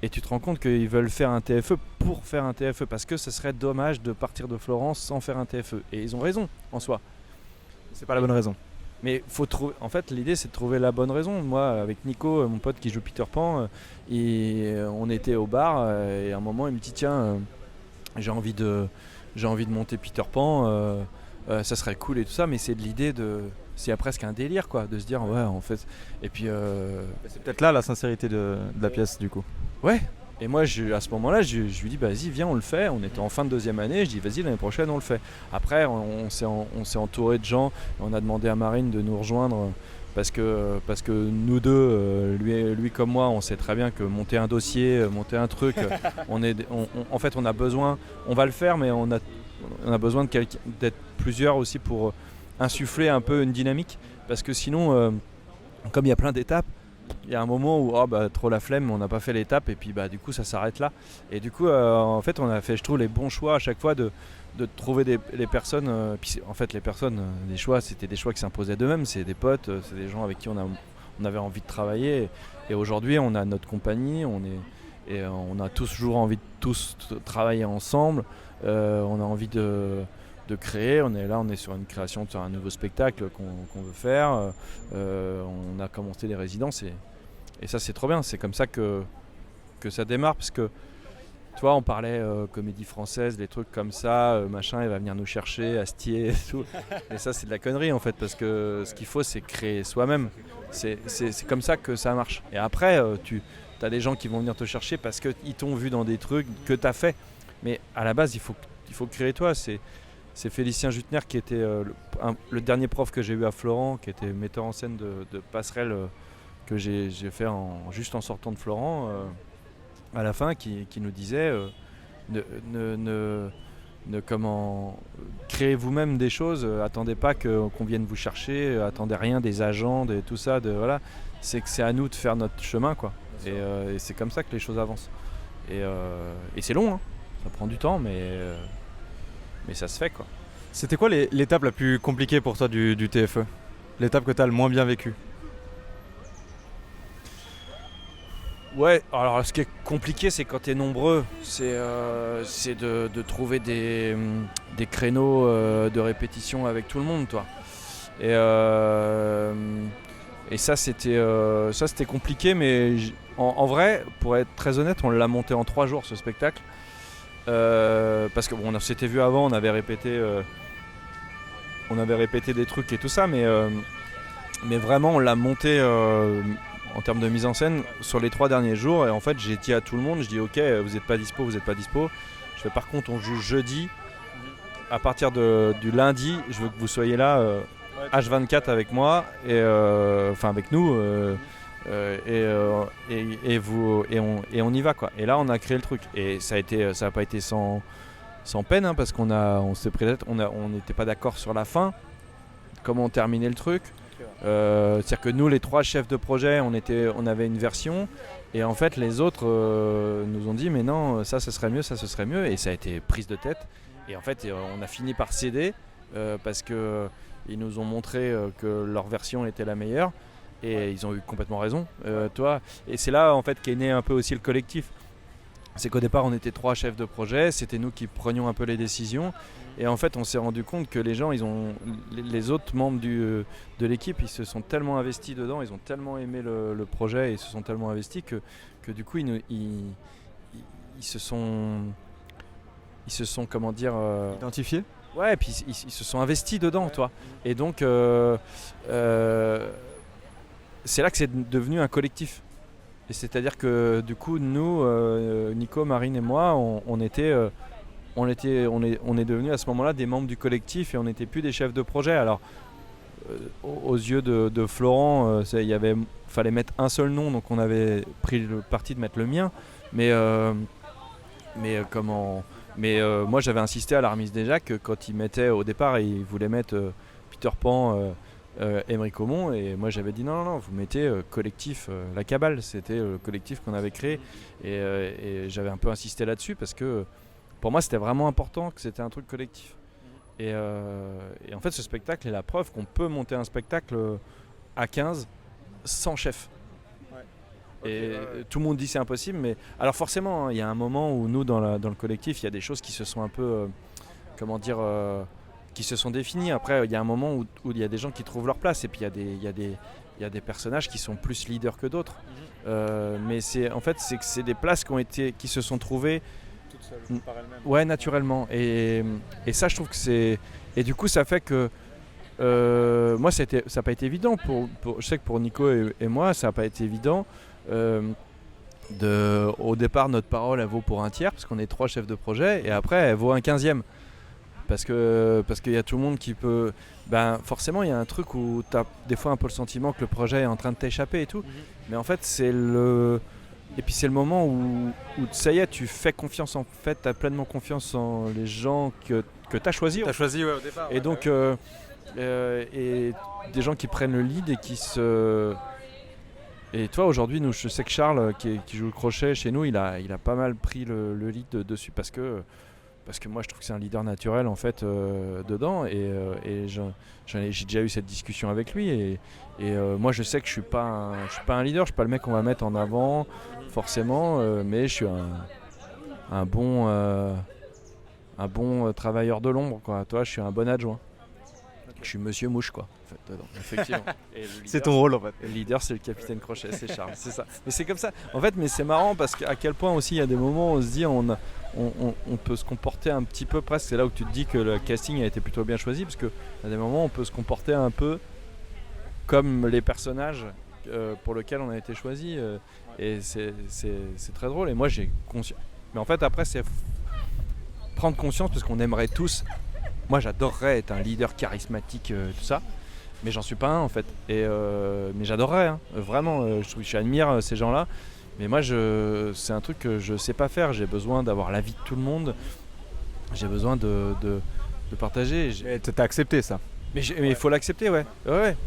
et tu te rends compte qu'ils veulent faire un TFE pour faire un TFE, parce que ce serait dommage de partir de Florence sans faire un TFE. Et ils ont raison en soi. C'est pas la bonne raison. Mais en fait, l'idée c'est de trouver la bonne raison. Moi, avec Nico, mon pote qui joue Peter Pan, on était au bar et à un moment il me dit tiens, j'ai envie de monter Peter Pan, ça serait cool et tout ça, mais c'est de l'idée c'est presque un délire, quoi, de se dire ouais en fait. Et puis c'est peut-être là la sincérité de la pièce du coup. Ouais. Et moi, à ce moment-là, je lui dis, vas-y, viens, on le fait. On était en fin de 2e année. Je dis, vas-y, l'année prochaine, on le fait. Après, on s'est entouré de gens. On a demandé à Marine de nous rejoindre parce que nous deux, lui comme moi, on sait très bien que monter un dossier, monter un truc, en fait, on a besoin. On va le faire, mais on a besoin d'être plusieurs aussi pour insuffler un peu une dynamique. Parce que sinon, comme il y a plein d'étapes, il y a un moment où trop la flemme, on n'a pas fait l'étape et puis du coup ça s'arrête là. Et du coup en fait on a fait, je trouve, les bons choix à chaque fois de trouver les personnes. Puis en fait les personnes, les choix, c'était des choix qui s'imposaient d'eux-mêmes. C'est des potes, c'est des gens avec qui on avait envie de travailler. Et aujourd'hui on a notre compagnie, on a toujours envie de travailler ensemble. On a envie de créer, on est sur une création sur un nouveau spectacle qu'on veut faire. On a commencé les résidences et ça c'est trop bien. C'est comme ça que ça démarre, parce que tu vois, on parlait comédie française, les trucs comme ça, machin, il va venir nous chercher, Astier et tout. Et ça c'est de la connerie en fait, parce que ce qu'il faut c'est créer soi-même. C'est comme ça que ça marche. Et après tu as des gens qui vont venir te chercher parce qu'ils t'ont vu dans des trucs que tu as fait. Mais à la base il faut créer toi. C'est Félicien Jutner qui était le dernier prof que j'ai eu à Florent, qui était metteur en scène de Passerelle, que j'ai fait juste en sortant de Florent, à la fin, qui nous disait créez vous-même des choses, attendez pas qu'on vienne vous chercher, attendez rien des agents, de tout ça, voilà. C'est que c'est à nous de faire notre chemin, quoi. Et c'est comme ça que les choses avancent. Et c'est long, hein. Ça prend du temps, mais ça se fait, quoi. C'était quoi l'étape la plus compliquée pour toi du TFE ? L'étape que tu as le moins bien vécue ? Ouais, alors ce qui est compliqué, c'est quand tu es nombreux, c'est de trouver des créneaux de répétition avec tout le monde, toi. Et, et ça, c'était compliqué, mais en vrai, pour être très honnête, on l'a monté en 3 jours, ce spectacle. Parce que bon, on s'était vu avant, on avait répété des trucs et tout ça, mais vraiment, on l'a monté en termes de mise en scène sur les 3 derniers jours. Et en fait, j'ai dit à tout le monde, je dis ok, vous n'êtes pas dispo, vous n'êtes pas dispo. Je fais par contre, on joue jeudi. À partir du lundi, je veux que vous soyez là H24 avec moi et enfin avec nous et on y va quoi. Et là, on a créé le truc et ça a pas été sans peine hein, parce on s'est pris la tête, on n'était pas d'accord sur la fin, comment on terminait le truc. C'est-à-dire que nous, les 3 chefs de projet, on avait une version et en fait les autres nous ont dit mais non, ça ce serait mieux et ça a été prise de tête et en fait on a fini par céder parce que ils nous ont montré que leur version était la meilleure et ils ont eu complètement raison, toi. Et c'est là en fait qu'est né un peu aussi le collectif. C'est qu'au départ on était 3 chefs de projet, c'était nous qui prenions un peu les décisions et en fait on s'est rendu compte que les gens, les autres membres de l'équipe, ils se sont tellement investis dedans, ils ont tellement aimé le projet et ils se sont tellement investis que du coup ils se sont comment dire Identifié. ouais, et puis ils se sont investis dedans, toi. Et donc c'est là que c'est devenu un collectif. Et c'est-à-dire que du coup, nous, Nico, Marine et moi, on est devenus à ce moment-là des membres du collectif et on n'était plus des chefs de projet. Alors, aux yeux de Florent, fallait mettre un seul nom, donc on avait pris le parti de mettre le mien. Mais moi, j'avais insisté à l'Armis déjà que quand il mettait au départ, il voulait mettre Peter Pan. Émeric Aumont et moi j'avais dit non vous mettez collectif la cabale, c'était le collectif qu'on avait créé et j'avais un peu insisté là-dessus parce que pour moi c'était vraiment important que c'était un truc collectif et en fait ce spectacle est la preuve qu'on peut monter un spectacle à 15 sans chef. Et tout le monde dit c'est impossible, mais alors forcément il y a un moment où nous dans le collectif il y a des choses qui se sont un peu qui se sont définis. Après, il y a un moment où il y a des gens qui trouvent leur place et puis il y a des personnages qui sont plus leaders que d'autres. Mais c'est des places qui se sont trouvées toutes seules, par elles-mêmes. Ouais, naturellement. Et ça, je trouve que c'est... Et du coup, ça fait que moi, ça n'a pas été évident. Je sais que pour Nico et moi, ça n'a pas été évident. Au départ, notre parole, elle vaut pour un tiers parce qu'on est 3 chefs de projet et après, elle vaut un 15e. Parce qu'il y a tout le monde qui peut... Ben, forcément, il y a un truc où tu as des fois un peu le sentiment que le projet est en train de t'échapper et tout. Mais en fait, c'est le moment où ça y est, tu fais confiance en fait, tu as pleinement confiance en les gens que tu as choisis. Tu as choisi au départ. Et donc, et des gens qui prennent le lead et qui se... Et toi, aujourd'hui, je sais que Charles, qui joue le crochet chez nous, il a pas mal pris le lead dessus parce que moi je trouve que c'est un leader naturel en fait dedans et j'ai déjà eu cette discussion avec lui et moi je sais que je suis pas un leader, je suis pas le mec qu'on va mettre en avant forcément, mais je suis un bon travailleur de l'ombre quoi. Toi, je suis un bon adjoint. Je suis Monsieur Mouche quoi. En fait, dedans. Effectivement. C'est ton rôle en fait. Le leader, c'est le capitaine Crochet, c'est Charles, c'est ça. Mais c'est comme ça. En fait, mais c'est marrant parce qu'à quel point aussi il y a des moments où on se dit on peut se comporter un petit peu presque. C'est là où tu te dis que le casting a été plutôt bien choisi parce que à des moments on peut se comporter un peu comme les personnages pour lesquels on a été choisi. Et c'est très drôle. Et moi j'ai conscience. Mais en fait après c'est prendre conscience parce qu'on aimerait tous. Moi j'adorerais être un leader charismatique, tout ça, mais j'en suis pas un en fait. Mais j'adorerais, hein, vraiment, j'admire ces gens-là. Mais moi c'est un truc que je sais pas faire, j'ai besoin d'avoir l'avis de tout le monde, j'ai besoin de partager. Et t'as accepté ça. Mais il faut l'accepter, ouais.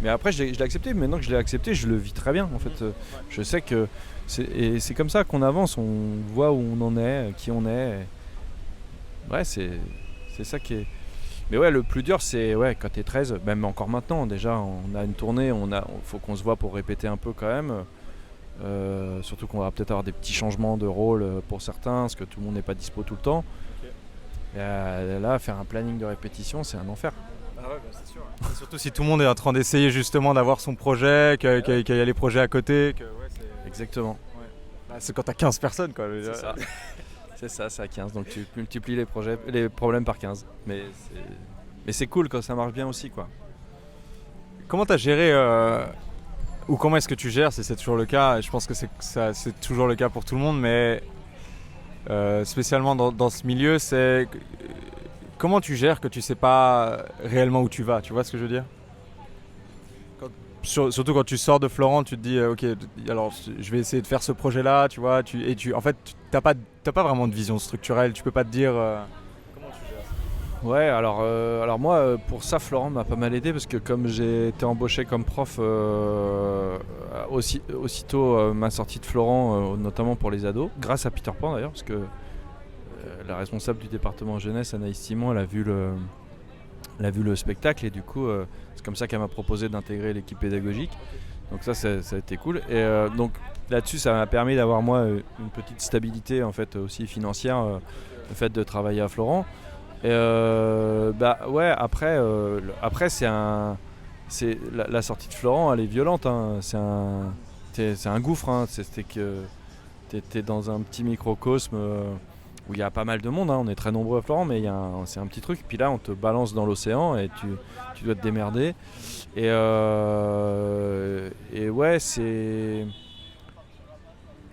Mais après je l'ai accepté, maintenant que je l'ai accepté, je le vis très bien en fait. Je sais que c'est comme ça qu'on avance, on voit où on en est, qui on est. Ouais, c'est ça qui est... Mais ouais, le plus dur, c'est quand t'es 13, même encore maintenant, déjà, on a une tournée, faut qu'on se voit pour répéter un peu quand même. Surtout qu'on va peut-être avoir des petits changements de rôle pour certains, parce que tout le monde n'est pas dispo tout le temps. Et, là, faire un planning de répétition, c'est un enfer. Ah ouais, bah c'est sûr. Et surtout si tout le monde est en train d'essayer justement d'avoir son projet, qu'il y a les projets à côté. Exactement. Ouais. Bah, c'est quand t'as 15 personnes quoi. C'est ça. C'est à 15, donc tu multiplies les problèmes par 15. Mais c'est cool quand ça marche bien aussi, quoi. Comment t'as géré ou comment est-ce que tu gères si c'est toujours le cas? Je pense que c'est toujours le cas pour tout le monde, mais spécialement dans ce milieu, c'est comment tu gères que tu sais pas réellement où tu vas? Tu vois ce que je veux dire? Surtout quand tu sors de Florent, tu te dis ok, alors je vais essayer de faire ce projet-là, tu vois, en fait, t'as pas vraiment de vision structurelle, tu peux pas te dire. Comment tu gères ça? Ouais, alors moi, pour ça, Florent m'a pas mal aidé parce que comme j'ai été embauché comme prof aussitôt ma sortie de Florent, notamment pour les ados, grâce à Peter Pan d'ailleurs, parce que la responsable du département jeunesse, Anaïs Simon, elle a vu le spectacle et du coup, c'est comme ça qu'elle m'a proposé d'intégrer l'équipe pédagogique. Donc ça a été cool. Et donc là-dessus, ça m'a permis d'avoir moi une petite stabilité en fait aussi financière, le fait de travailler à Florent. Et bah ouais, après c'est la sortie de Florent, elle est violente. Hein. C'est un gouffre. Hein. C'était que t'es dans un petit microcosme où il y a pas mal de monde. Hein. On est très nombreux à Florent, mais c'est un petit truc. Puis là, on te balance dans l'océan et tu dois te démerder. Et ouais, c'est.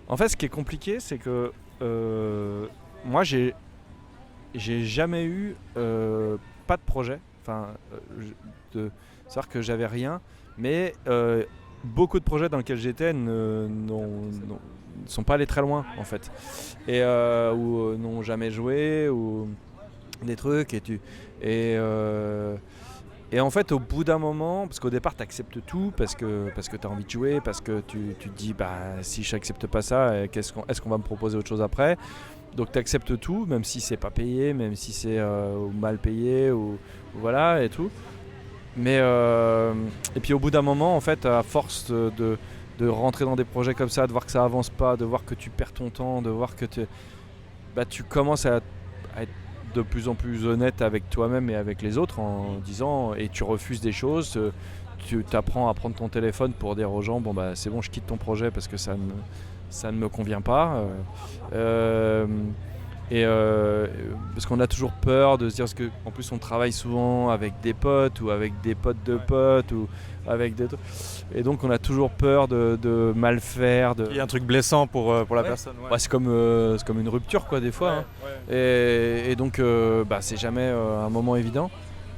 En fait, ce qui est compliqué, c'est que moi, j'ai jamais eu pas de projet. Enfin, c'est-à-dire que j'avais rien, mais beaucoup de projets dans lesquels j'étais ne sont pas allés très loin en fait, et ou n'ont jamais joué ou des trucs et en fait au bout d'un moment, parce qu'au départ tu acceptes tout parce que tu as envie de jouer, parce que tu te dis bah si je n'accepte pas ça, est-ce qu'on va me proposer autre chose après? Donc tu acceptes tout, même si c'est pas payé, même si c'est mal payé ou voilà et tout. Mais et puis au bout d'un moment, en fait, à force de rentrer dans des projets comme ça, de voir que ça avance pas, de voir que tu perds ton temps, de voir que tu commences à être de plus en plus honnête avec toi-même et avec les autres en disant, et tu refuses des choses, tu t'apprends à prendre ton téléphone pour dire aux gens bon bah c'est bon, je quitte ton projet parce que ça ne me convient pas. Parce qu'on a toujours peur de se dire, parce qu'en plus on travaille souvent avec des potes ou avec des potes de potes ou avec des et donc on a toujours peur de mal faire. Il y a un truc blessant pour la personne. Ouais. Ouais, c'est comme une rupture quoi des fois. Ouais, hein. Ouais. Et donc c'est jamais un moment évident.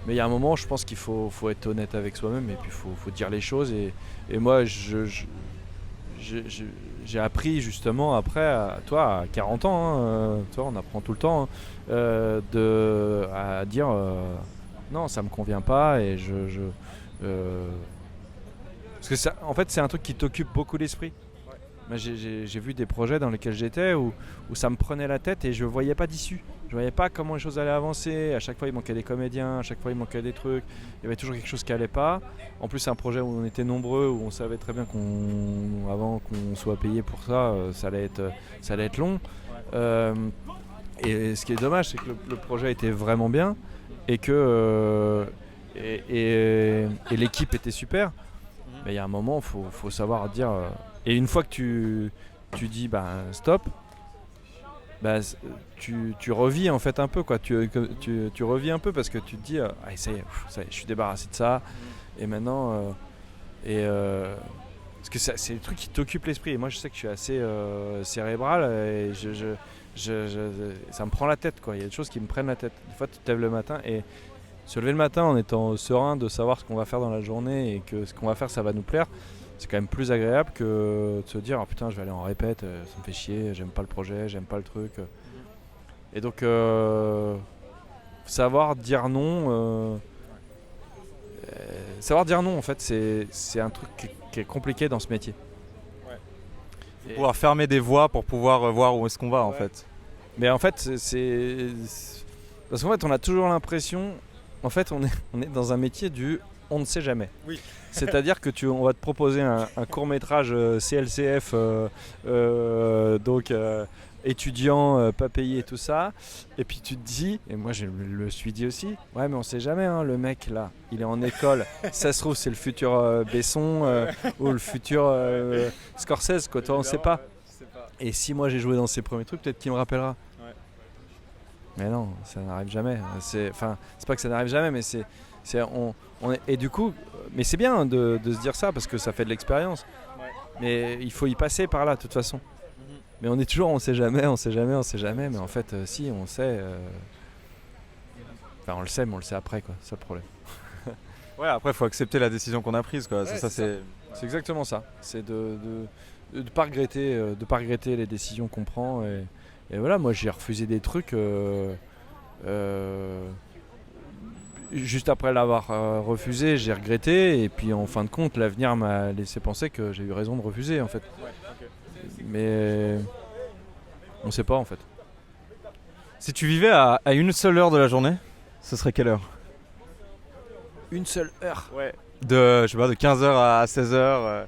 Mais il y a un moment, je pense qu'il faut être honnête avec soi-même et puis il faut dire les choses. Et moi, j'ai appris justement après, à 40 ans, toi, on apprend tout le temps, à dire non, ça me convient pas et parce que ça, en fait, c'est un truc qui t'occupe beaucoup l'esprit. Ouais. J'ai vu des projets dans lesquels j'étais où ça me prenait la tête et je voyais pas d'issue. Je voyais pas comment les choses allaient avancer. À chaque fois, il manquait des comédiens, à chaque fois, il manquait des trucs. Il y avait toujours quelque chose qui allait pas. En plus, c'est un projet où on était nombreux, où on savait très bien avant qu'on soit payé pour ça, ça allait être long. Et ce qui est dommage, c'est que le projet était vraiment bien et que et l'équipe était super. Mais il y a un moment, faut savoir dire. Et une fois que tu dis bah stop, bah, tu revis en fait un peu quoi. Tu revis un peu parce que tu te dis ça y est, je suis débarrassé de ça. Et maintenant parce que c'est le truc qui t'occupe l'esprit. Et moi je sais que je suis assez cérébral et ça me prend la tête quoi. Il y a des choses qui me prennent la tête. Des fois tu te lèves le matin et se lever le matin en étant serein de savoir ce qu'on va faire dans la journée et que ce qu'on va faire ça va nous plaire, c'est quand même plus agréable que de se dire putain je vais aller en répète, ça me fait chier, j'aime pas le projet, j'aime pas le truc. Et donc savoir dire non en fait c'est un truc qui est compliqué dans ce métier. Ouais. Pouvoir fermer des voies pour pouvoir voir où est-ce qu'on va en fait. Mais en fait c'est parce qu'en fait on a toujours l'impression, en fait on est dans un métier on ne sait jamais. Oui. C'est-à-dire que on va te proposer un court-métrage CLCF, donc étudiant, pas payé, tout ça. Et puis tu te dis, et moi je me suis dit aussi, ouais mais on sait jamais, hein, le mec là, il est en école, ça se trouve c'est le futur Besson ou le futur Scorsese, quoi, toi on sait pas. Et si moi j'ai joué dans ses premiers trucs, peut-être qu'il me rappellera. Ouais. Mais non, ça n'arrive jamais. C'est pas que ça n'arrive jamais, mais et du coup, mais c'est bien de se dire ça parce que ça fait de l'expérience. Ouais. Mais il faut y passer par là, de toute façon. Mais on est toujours, on sait jamais. Mais en fait, si, on sait. Enfin, on le sait, mais on le sait après, quoi. C'est ça le problème. Ouais, après, il faut accepter la décision qu'on a prise, quoi. Ouais, ça, c'est... C'est exactement ça. C'est de pas regretter les décisions qu'on prend. Et voilà, moi j'ai refusé des trucs juste après l'avoir refusé, j'ai regretté. Et puis en fin de compte, l'avenir m'a laissé penser que j'ai eu raison de refuser en fait. Ouais, ok. Mais on sait pas en fait. Si tu vivais à une seule heure de la journée, ce serait quelle heure? Une seule heure. Ouais. De 15h à 16h.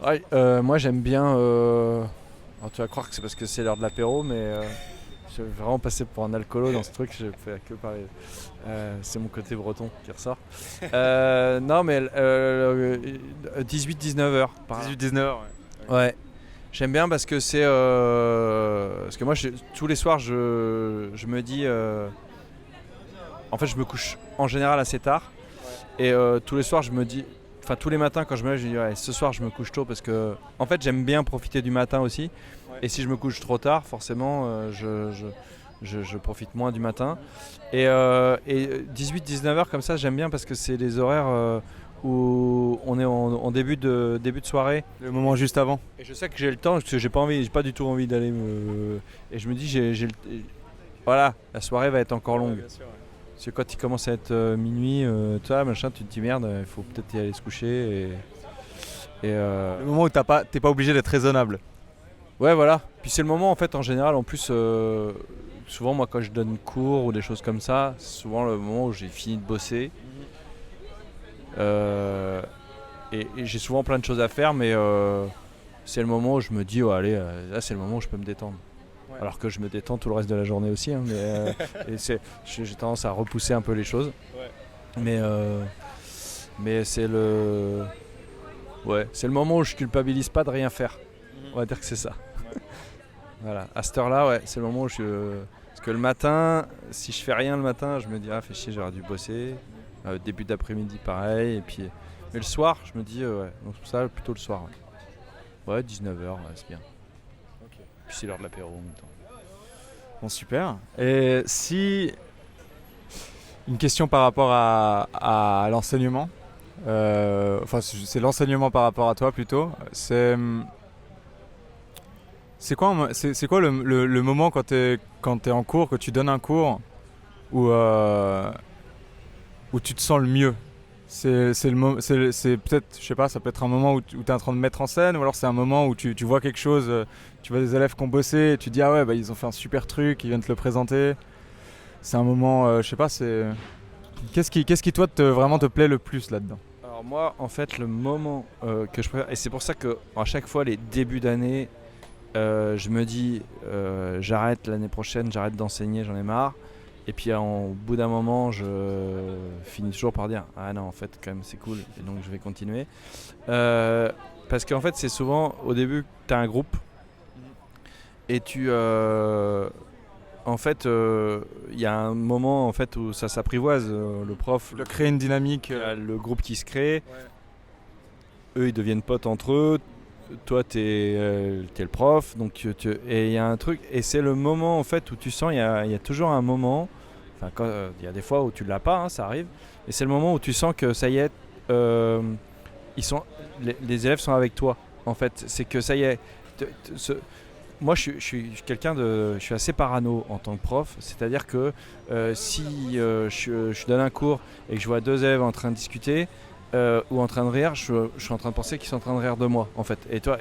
Ouais, moi j'aime bien. Alors, tu vas croire que c'est parce que c'est l'heure de l'apéro, mais je vais vraiment passer pour un alcoolo dans ce truc. Je fais que parler. C'est mon côté breton qui ressort. Non, mais 18-19 heures. 18-19h, ouais. Ouais. J'aime bien parce que c'est. Parce que moi, tous les soirs, je me dis. En fait, je me couche en général assez tard. Et tous les soirs, je me dis. Enfin, tous les matins, quand je me lève, je dis ouais, ce soir, je me couche tôt parce que. En fait, j'aime bien profiter du matin aussi. Ouais. Et si je me couche trop tard, forcément, je profite moins du matin. Et 18-19 heures comme ça, j'aime bien parce que c'est les horaires où on est en début de soirée. Le moment juste avant. Et je sais que j'ai le temps parce que j'ai pas du tout envie d'aller me. Et je me dis, voilà, la soirée va être encore longue. Bien sûr, ouais. Parce que quand il commence à être minuit, toi, machin, tu te dis merde, il faut peut-être y aller se coucher. Le moment où t'es pas obligé d'être raisonnable. Ouais, voilà. Puis c'est le moment, en fait, en général, en plus, souvent, moi, quand je donne cours ou des choses comme ça, c'est souvent le moment où j'ai fini de bosser. Et j'ai souvent plein de choses à faire, mais c'est le moment où je me dis, oh, allez, là, c'est le moment où je peux me détendre. Ouais. Alors que je me détends tout le reste de la journée aussi, hein, mais j'ai tendance à repousser un peu les choses. Ouais. Mais c'est le moment où je culpabilise pas de rien faire. On va dire que c'est ça. Ouais. Voilà, à cette heure-là, ouais, c'est le moment où parce que le matin, si je fais rien le matin, je me dis, ah, fais chier, j'aurais dû bosser. Début d'après-midi, pareil. Et puis. Mais le soir, je me dis, ouais, donc ça, plutôt le soir. Ouais, 19h, ouais, c'est bien. Ok. Puis c'est l'heure de l'apéro en même temps. Bon, super. Et si... Une question par rapport à l'enseignement. Enfin, c'est l'enseignement par rapport à toi plutôt. C'est quoi le moment quand t'es en cours, que tu donnes un cours où tu te sens le mieux? C'est peut-être, je sais pas, ça peut être un moment où tu es en train de mettre en scène, ou alors c'est un moment où tu vois quelque chose, tu vois des élèves qui ont bossé et tu dis ah ouais, bah ils ont fait un super truc, ils viennent te le présenter. C'est un moment, je sais pas, c'est... Qu'est-ce qui toi vraiment te plaît le plus là-dedans? Alors moi, en fait, le moment que je préfère, et c'est pour ça que à chaque fois les débuts d'année, je me dis j'arrête l'année prochaine, j'arrête d'enseigner, j'en ai marre. Et puis au bout d'un moment, je finis toujours par dire ah non, en fait quand même c'est cool, et donc je vais continuer. Parce qu'en fait c'est souvent au début tu as un groupe et en fait il y a un moment en fait où ça s'apprivoise, le prof, De créer une dynamique. le groupe qui se crée, eux ils deviennent potes entre eux. Toi t'es le prof, donc et il y a un truc, et c'est le moment en fait où tu sens, il y a toujours un moment, enfin il y a des fois où tu l'as pas, hein, ça arrive, et c'est le moment où tu sens que ça y est, les élèves sont avec toi en fait, c'est que ça y est, moi je suis je suis assez parano en tant que prof, c'est-à-dire que si je donne un cours et que je vois deux élèves en train de discuter, ou en train de rire, je suis en train de penser qu'ils sont en train de rire de moi en fait. Et toi,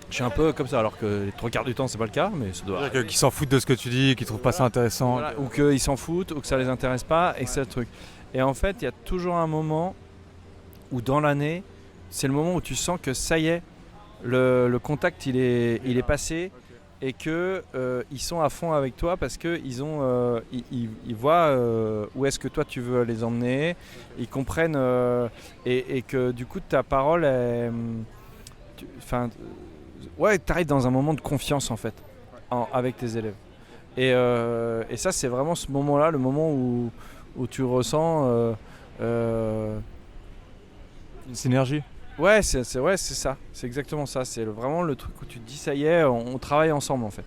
Je suis un peu comme ça, alors que les 3 quarts du temps c'est pas le cas, mais ça doit C'est-à-dire qu'ils s'en foutent de ce que tu dis, qu'ils trouvent pas ça intéressant. voilà, ou qu'ils s'en foutent, ou que ça les intéresse pas, et que c'est le truc. Et en fait, il y a toujours un moment où dans l'année, c'est le moment où tu sens que ça y est, le contact il est passé, et que ils sont à fond avec toi parce que ils voient où est-ce que toi tu veux les emmener, ils comprennent et que du coup ta parole est, ouais, tu arrives dans un moment de confiance en fait avec tes élèves. Et ça c'est vraiment ce moment-là, le moment où tu ressens Une synergie. ouais, ouais, c'est ça, c'est exactement ça. C'est vraiment le truc où tu te dis ça y est, on travaille ensemble en fait.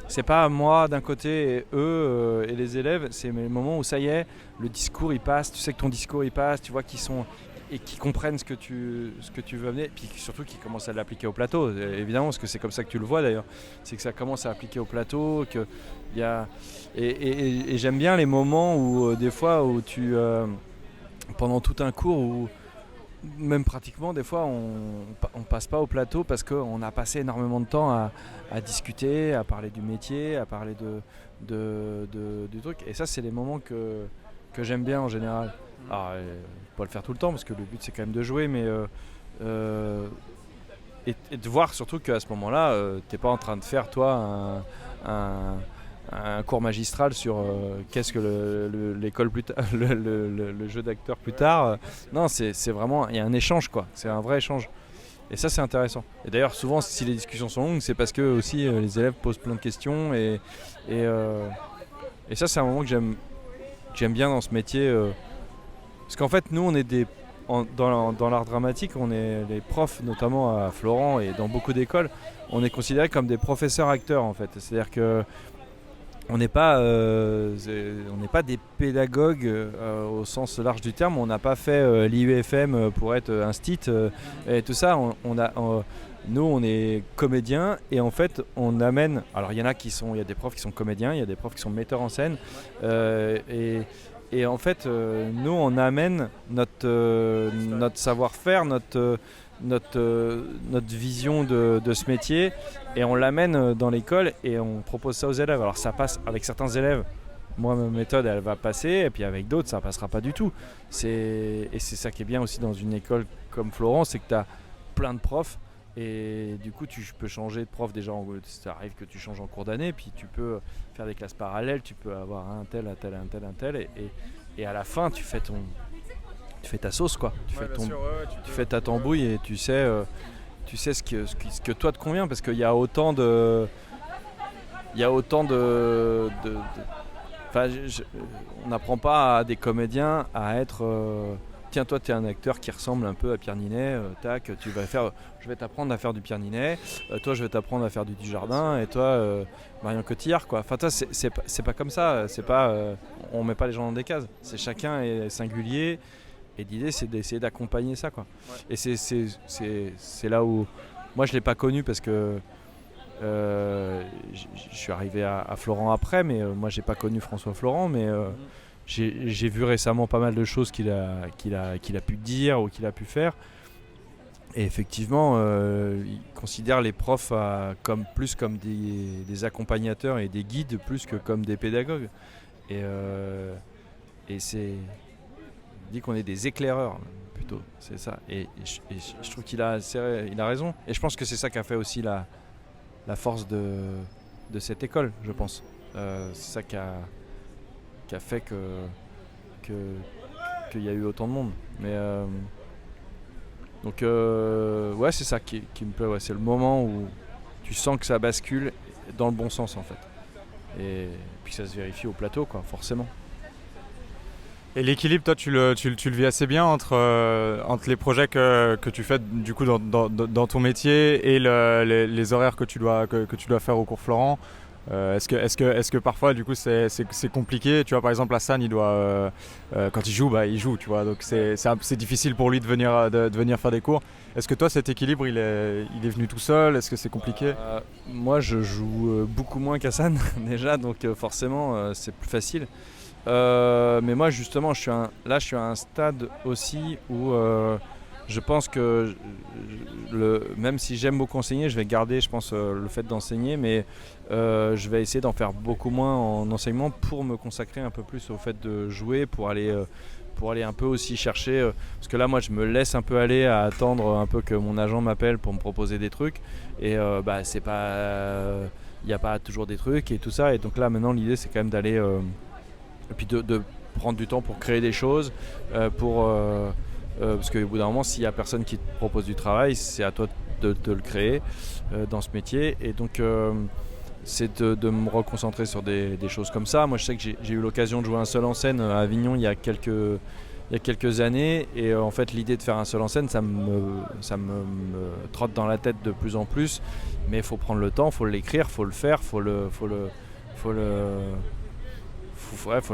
C'est pas moi d'un côté et eux et les élèves, c'est le moment où ça y est, le discours il passe, tu sais que ton discours il passe, tu vois qu'ils sont et qu'ils comprennent ce que tu veux amener, puis surtout qu'ils commencent à l'appliquer au plateau, évidemment, parce que c'est comme ça que tu le vois d'ailleurs, c'est que ça commence à appliquer au plateau, que il y a et j'aime bien les moments où des fois où pendant tout un cours où même pratiquement des fois on passe pas au plateau parce qu'on a passé énormément de temps à discuter, à parler du métier, à parler du truc, et ça c'est les moments que j'aime bien en général. Alors pas le faire tout le temps parce que le but c'est quand même de jouer, mais et de voir surtout qu'à ce moment là t'es pas en train de faire toi un cours magistral sur qu'est-ce que l'école plus tard, le jeu d'acteur plus tard. Non, c'est vraiment, il y a un échange quoi, c'est un vrai échange. Et ça c'est intéressant. Et d'ailleurs souvent si les discussions sont longues, c'est parce que aussi les élèves posent plein de questions et ça c'est un moment que j'aime bien dans ce métier. Parce qu'en fait nous on est dans l'art dramatique, on est les profs notamment à Florent et dans beaucoup d'écoles, on est considérés comme des professeurs acteurs en fait. C'est-à-dire que on n'est pas des pédagogues au sens large du terme. On n'a pas fait l'IUFM pour être un stit et tout ça. Nous, on est comédiens et en fait, on amène. Alors, il y a des profs qui sont comédiens, il y a des profs qui sont metteurs en scène et en fait, nous, on amène notre savoir-faire, notre vision de ce métier, et on l'amène dans l'école et on propose ça aux élèves. Alors ça passe avec certains élèves, moi ma méthode elle va passer, et puis avec d'autres ça passera pas du tout. Et c'est ça qui est bien aussi dans une école comme Florent, c'est que tu as plein de profs et du coup tu peux changer de prof déjà, ça arrive que tu changes en cours d'année, puis tu peux faire des classes parallèles, tu peux avoir un tel et à la fin tu fais ta sauce quoi, tu fais ta tambouille et tu sais ce que toi te convient, parce qu'il y a autant de on n'apprend pas à des comédiens à être tiens toi t'es un acteur qui ressemble un peu à Pierre Ninet, je vais t'apprendre à faire du Pierre Ninet, toi je vais t'apprendre à faire du Dujardin, et toi Marion Cotillard quoi. Enfin toi c'est pas comme ça, c'est pas on met pas les gens dans des cases, c'est chacun est singulier. Et l'idée c'est d'essayer d'accompagner ça quoi. Ouais. Et c'est là où moi je l'ai pas connu parce que je suis arrivé à Florent après, mais moi j'ai pas connu François Florent, mais j'ai vu récemment pas mal de choses qu'il a pu dire ou qu'il a pu faire. Et effectivement, il considère les profs plus comme des accompagnateurs et des guides plus que comme des pédagogues. Et c'est dit qu'on est des éclaireurs plutôt, c'est ça, et je trouve qu'il a raison, et je pense que c'est ça qui a fait aussi la force de cette école, je pense. C'est ça qui a fait qu'il y a eu autant de monde, mais donc ouais c'est ça qui me plaît, ouais, c'est le moment où tu sens que ça bascule dans le bon sens en fait, et puis ça se vérifie au plateau quoi, forcément. Et l'équilibre, toi, tu le vis assez bien entre les projets que tu fais du coup dans ton métier et les horaires que tu dois faire au cours Florent. Est-ce que parfois du coup c'est compliqué? Tu vois, par exemple Hassan, il doit quand il joue, il joue, tu vois, donc c'est difficile pour lui de venir faire des cours. Est-ce que toi cet équilibre il est venu tout seul? Est-ce que c'est compliqué? Moi je joue beaucoup moins qu'Hassan déjà, donc forcément c'est plus facile. Mais moi justement je suis à un stade aussi où je pense que même si j'aime beaucoup enseigner, je vais garder, je pense, le fait d'enseigner, mais je vais essayer d'en faire beaucoup moins en enseignement pour me consacrer un peu plus au fait de jouer, pour aller un peu aussi chercher, parce que là moi je me laisse un peu aller à attendre un peu que mon agent m'appelle pour me proposer des trucs, et c'est pas, il n'y a pas toujours des trucs et tout ça, et donc là maintenant l'idée c'est quand même d'aller, et puis de prendre du temps pour créer des choses, parce qu'au bout d'un moment, s'il n'y a personne qui te propose du travail, c'est à toi de le créer dans ce métier. Et donc, c'est de me reconcentrer sur des choses comme ça. Moi, je sais que j'ai eu l'occasion de jouer un seul en scène à Avignon il y a quelques années. Et en fait, l'idée de faire un seul en scène, ça me trotte dans la tête de plus en plus. Mais il faut prendre le temps, il faut l'écrire, il faut le faire, faut le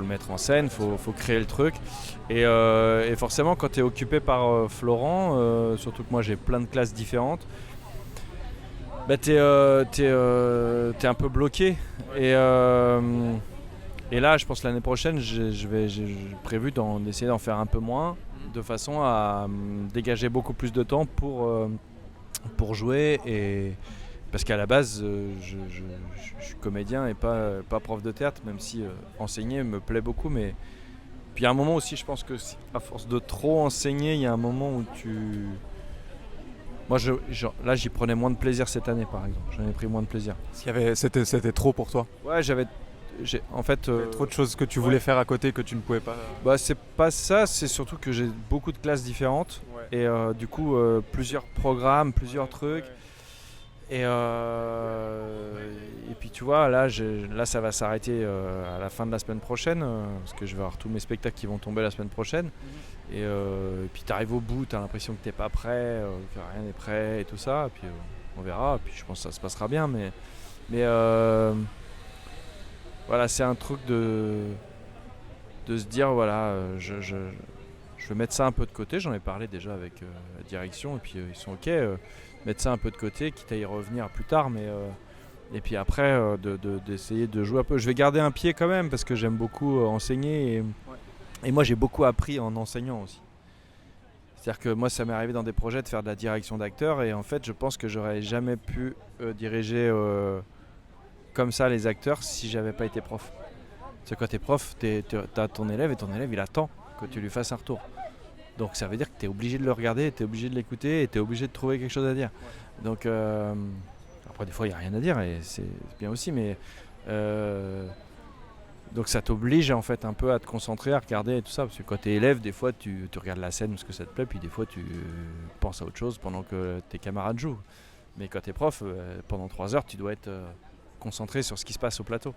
mettre en scène, faut créer le truc. Et forcément, quand tu es occupé par Florent, surtout que moi j'ai plein de classes différentes, bah t'es un peu bloqué. Et là, je pense que l'année prochaine, j'ai prévu d'essayer d'en faire un peu moins, de façon à dégager beaucoup plus de temps pour jouer. Parce qu'à la base, je suis comédien et pas prof de théâtre, même si enseigner me plaît beaucoup. Mais puis il y a un moment aussi, je pense que à force de trop enseigner, il y a un moment où moi, là, j'y prenais moins de plaisir cette année, par exemple. J'en ai pris moins de plaisir. C'était trop pour toi. Ouais, en fait, trop de choses que tu voulais faire à côté que tu ne pouvais pas. Bah, c'est pas ça, c'est surtout que j'ai beaucoup de classes différentes. Ouais. Et du coup, plusieurs programmes, plusieurs trucs. Ouais. Et puis tu vois, là ça va s'arrêter à la fin de la semaine prochaine, parce que je vais avoir tous mes spectacles qui vont tomber la semaine prochaine. Et puis tu arrives au bout, tu as l'impression que tu n'es pas prêt, que rien n'est prêt et tout ça. Et puis on verra, et puis je pense que ça se passera bien. Mais voilà, c'est un truc de se dire, voilà, je vais mettre ça un peu de côté. J'en ai parlé déjà avec la direction, et puis ils sont OK. Mettre ça un peu de côté, quitte à y revenir plus tard, mais et puis après d'essayer de jouer un peu. Je vais garder un pied quand même parce que j'aime beaucoup enseigner et moi j'ai beaucoup appris en enseignant aussi. C'est-à-dire que moi ça m'est arrivé dans des projets de faire de la direction d'acteurs, et en fait je pense que j'aurais jamais pu diriger comme ça les acteurs si j'avais pas été prof. Parce que quand t'es prof, t'as ton élève, et ton élève il attend que tu lui fasses un retour. Donc ça veut dire que tu es obligé de le regarder, tu es obligé de l'écouter, et tu es obligé de trouver quelque chose à dire. Ouais. Donc après des fois il n'y a rien à dire et c'est bien aussi, mais donc ça t'oblige en fait un peu à te concentrer, à regarder et tout ça. Parce que quand tu es élève, des fois tu regardes la scène parce que ça te plaît, puis des fois tu penses à autre chose pendant que tes camarades jouent. Mais quand tu es prof, pendant 3 heures tu dois être concentré sur ce qui se passe au plateau.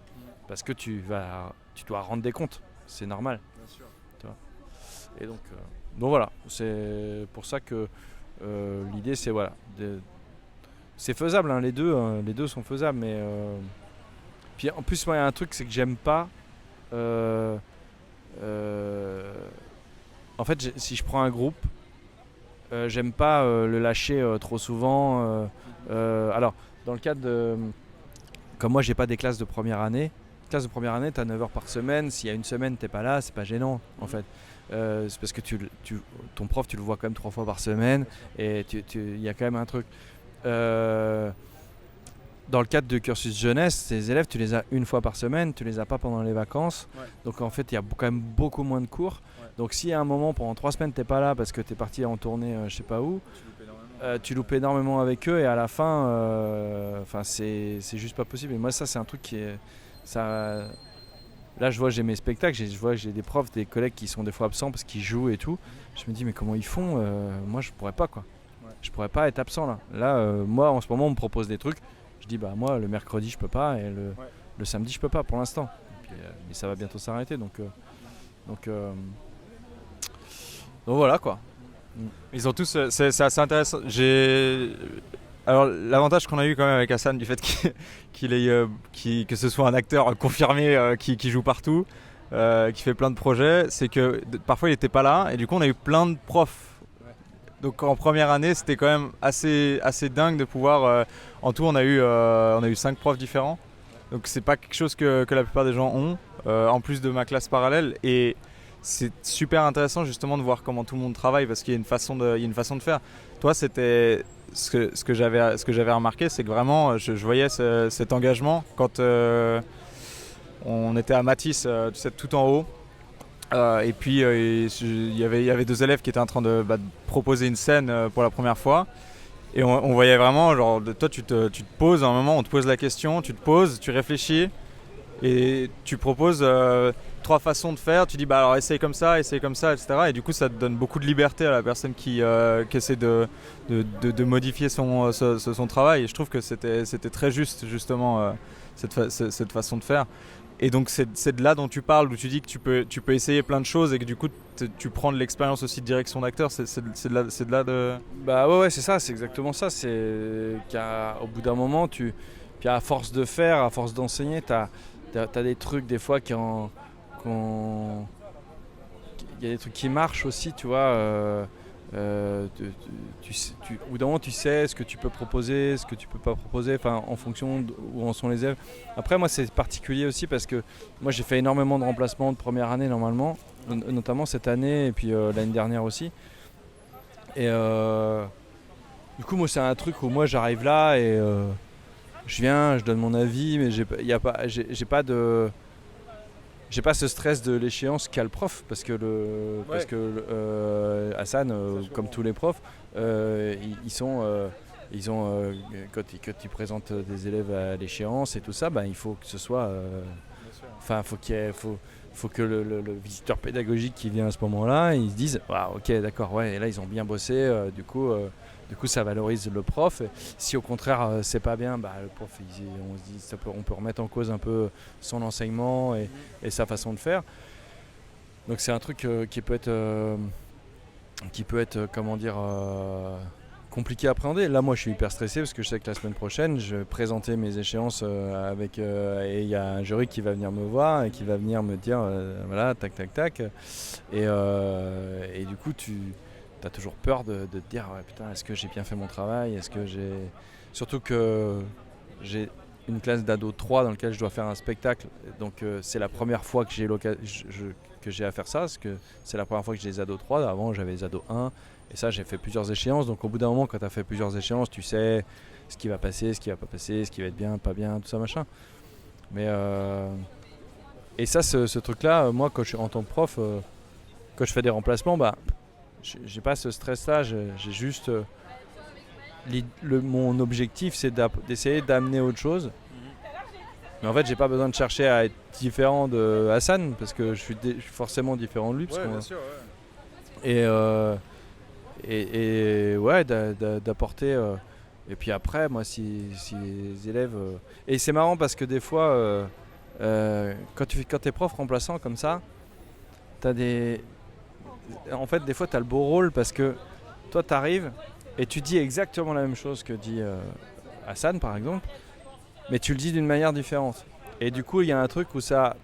Parce que tu dois rendre des comptes, c'est normal. Bien sûr. Tu vois. Et donc voilà, c'est pour ça que l'idée c'est voilà, c'est faisable, hein, les deux sont faisables, mais puis en plus moi il y a un truc, c'est que j'aime pas en fait si je prends un groupe, j'aime pas le lâcher trop souvent. Alors dans le cadre de, comme moi j'ai pas des classes de première année, t'as 9 heures par semaine. S'il y a une semaine t'es pas là, c'est pas gênant en fait. C'est parce que ton prof tu le vois quand même 3 fois par semaine, et il y a quand même un truc. Dans le cadre de cursus jeunesse, tes élèves tu les as une fois par semaine, tu les as pas pendant les vacances. Ouais. Donc en fait il y a quand même beaucoup moins de cours. Ouais. Donc si à un moment pendant 3 semaines t'es pas là parce que t'es parti en tournée je sais pas où, tu loupes énormément avec eux, et à la fin c'est juste pas possible. Et moi ça c'est un truc qui est ça. Là, je vois, j'ai mes spectacles, j'ai des profs, des collègues qui sont des fois absents parce qu'ils jouent et tout. Je me dis, mais comment ils font moi, je pourrais pas, quoi. Ouais. Je pourrais pas être absent, là. Là, moi, en ce moment, on me propose des trucs. Je dis, bah, moi, le mercredi, je peux pas, et le samedi, je peux pas pour l'instant. Mais ça va bientôt s'arrêter, donc voilà, quoi. Ils ont tous, c'est assez intéressant. Alors l'avantage qu'on a eu quand même avec Hassan, du fait que ce soit un acteur confirmé qui joue partout, qui fait plein de projets, c'est que parfois il n'était pas là, et du coup on a eu plein de profs. Ouais. Donc en première année c'était quand même assez dingue de pouvoir, en tout on a eu 5 profs différents. Donc c'est pas quelque chose que la plupart des gens ont, en plus de ma classe parallèle, et c'est super intéressant justement de voir comment tout le monde travaille parce qu'il y a il y a une façon de faire. Toi, c'était ce que j'avais remarqué, c'est que vraiment, je voyais cet engagement quand on était à Matisse, tu sais, tout en haut. Et puis il y avait deux élèves qui étaient en train de proposer une scène pour la première fois. Et on voyait vraiment, genre, toi tu te poses à un moment, on te pose la question, tu te poses, tu réfléchis et tu proposes trois façons de faire. Tu dis bah alors essaye comme ça, etc. Et du coup ça te donne beaucoup de liberté à la personne qui essaie de modifier son travail. Et je trouve que c'était très juste justement cette façon de faire. Et donc c'est de là dont tu parles, où tu dis que tu peux essayer plein de choses et que du coup tu prends de l'expérience aussi de direction d'acteur. C'est de là de... Bah ouais, c'est ça, c'est exactement ça. C'est qu'au bout d'un moment, puis à force de faire, à force d'enseigner, t'as des trucs des fois il y a des trucs qui marchent aussi, tu vois. Au bout d'un moment, tu sais ce que tu peux proposer, ce que tu peux pas proposer, enfin en fonction où en sont les élèves. Après, moi, c'est particulier aussi parce que moi, j'ai fait énormément de remplacements de première année normalement, notamment cette année et puis l'année dernière aussi. Et du coup, moi, c'est un truc où moi, j'arrive là et je viens, je donne mon avis, mais j'ai pas ce stress de l'échéance qu'a le prof parce que Hassan, comme tous les profs, quand ils présentent des élèves à l'échéance et tout ça, il faut que ce soit, faut que le visiteur pédagogique qui vient à ce moment-là, il se dise, ah, ok, d'accord, ouais, et là ils ont bien bossé, du coup ça valorise le prof. Et si au contraire c'est pas bien, le prof on se dit on peut remettre en cause un peu son enseignement et sa façon de faire. Donc c'est un truc qui peut être comment dire compliqué à appréhender. Là moi je suis hyper stressé parce que je sais que la semaine prochaine je vais présenter mes échéances et il y a un jury qui va venir me voir et qui va venir me dire voilà tac tac tac et du coup t'as toujours peur de te dire ouais, putain, est-ce que j'ai bien fait mon travail, surtout que j'ai une classe d'ado 3 dans laquelle je dois faire un spectacle, donc c'est la première fois que j'ai à faire ça, parce que c'est la première fois que j'ai les ados 3. Avant j'avais les ados 1 et ça j'ai fait plusieurs échéances, donc au bout d'un moment quand t'as fait plusieurs échéances tu sais ce qui va passer, ce qui va pas passer, ce qui va être bien, pas bien, tout ça machin. Mais et ça ce truc là, moi quand je suis en tant que prof, quand je fais des remplacements, j'ai pas ce stress là, j'ai juste mon objectif c'est d'essayer d'amener autre chose. Mais en fait j'ai pas besoin de chercher à être différent de Hassan parce que je suis forcément différent de lui parce bien sûr, ouais. Et ouais d'apporter et puis après moi si les élèves et c'est marrant parce que des fois quand t'es prof remplaçant comme ça, en fait des fois t'as le beau rôle parce que toi t'arrives et tu dis exactement la même chose que dit Hassan par exemple, mais tu le dis d'une manière différente. Et du coup il y a un truc où ça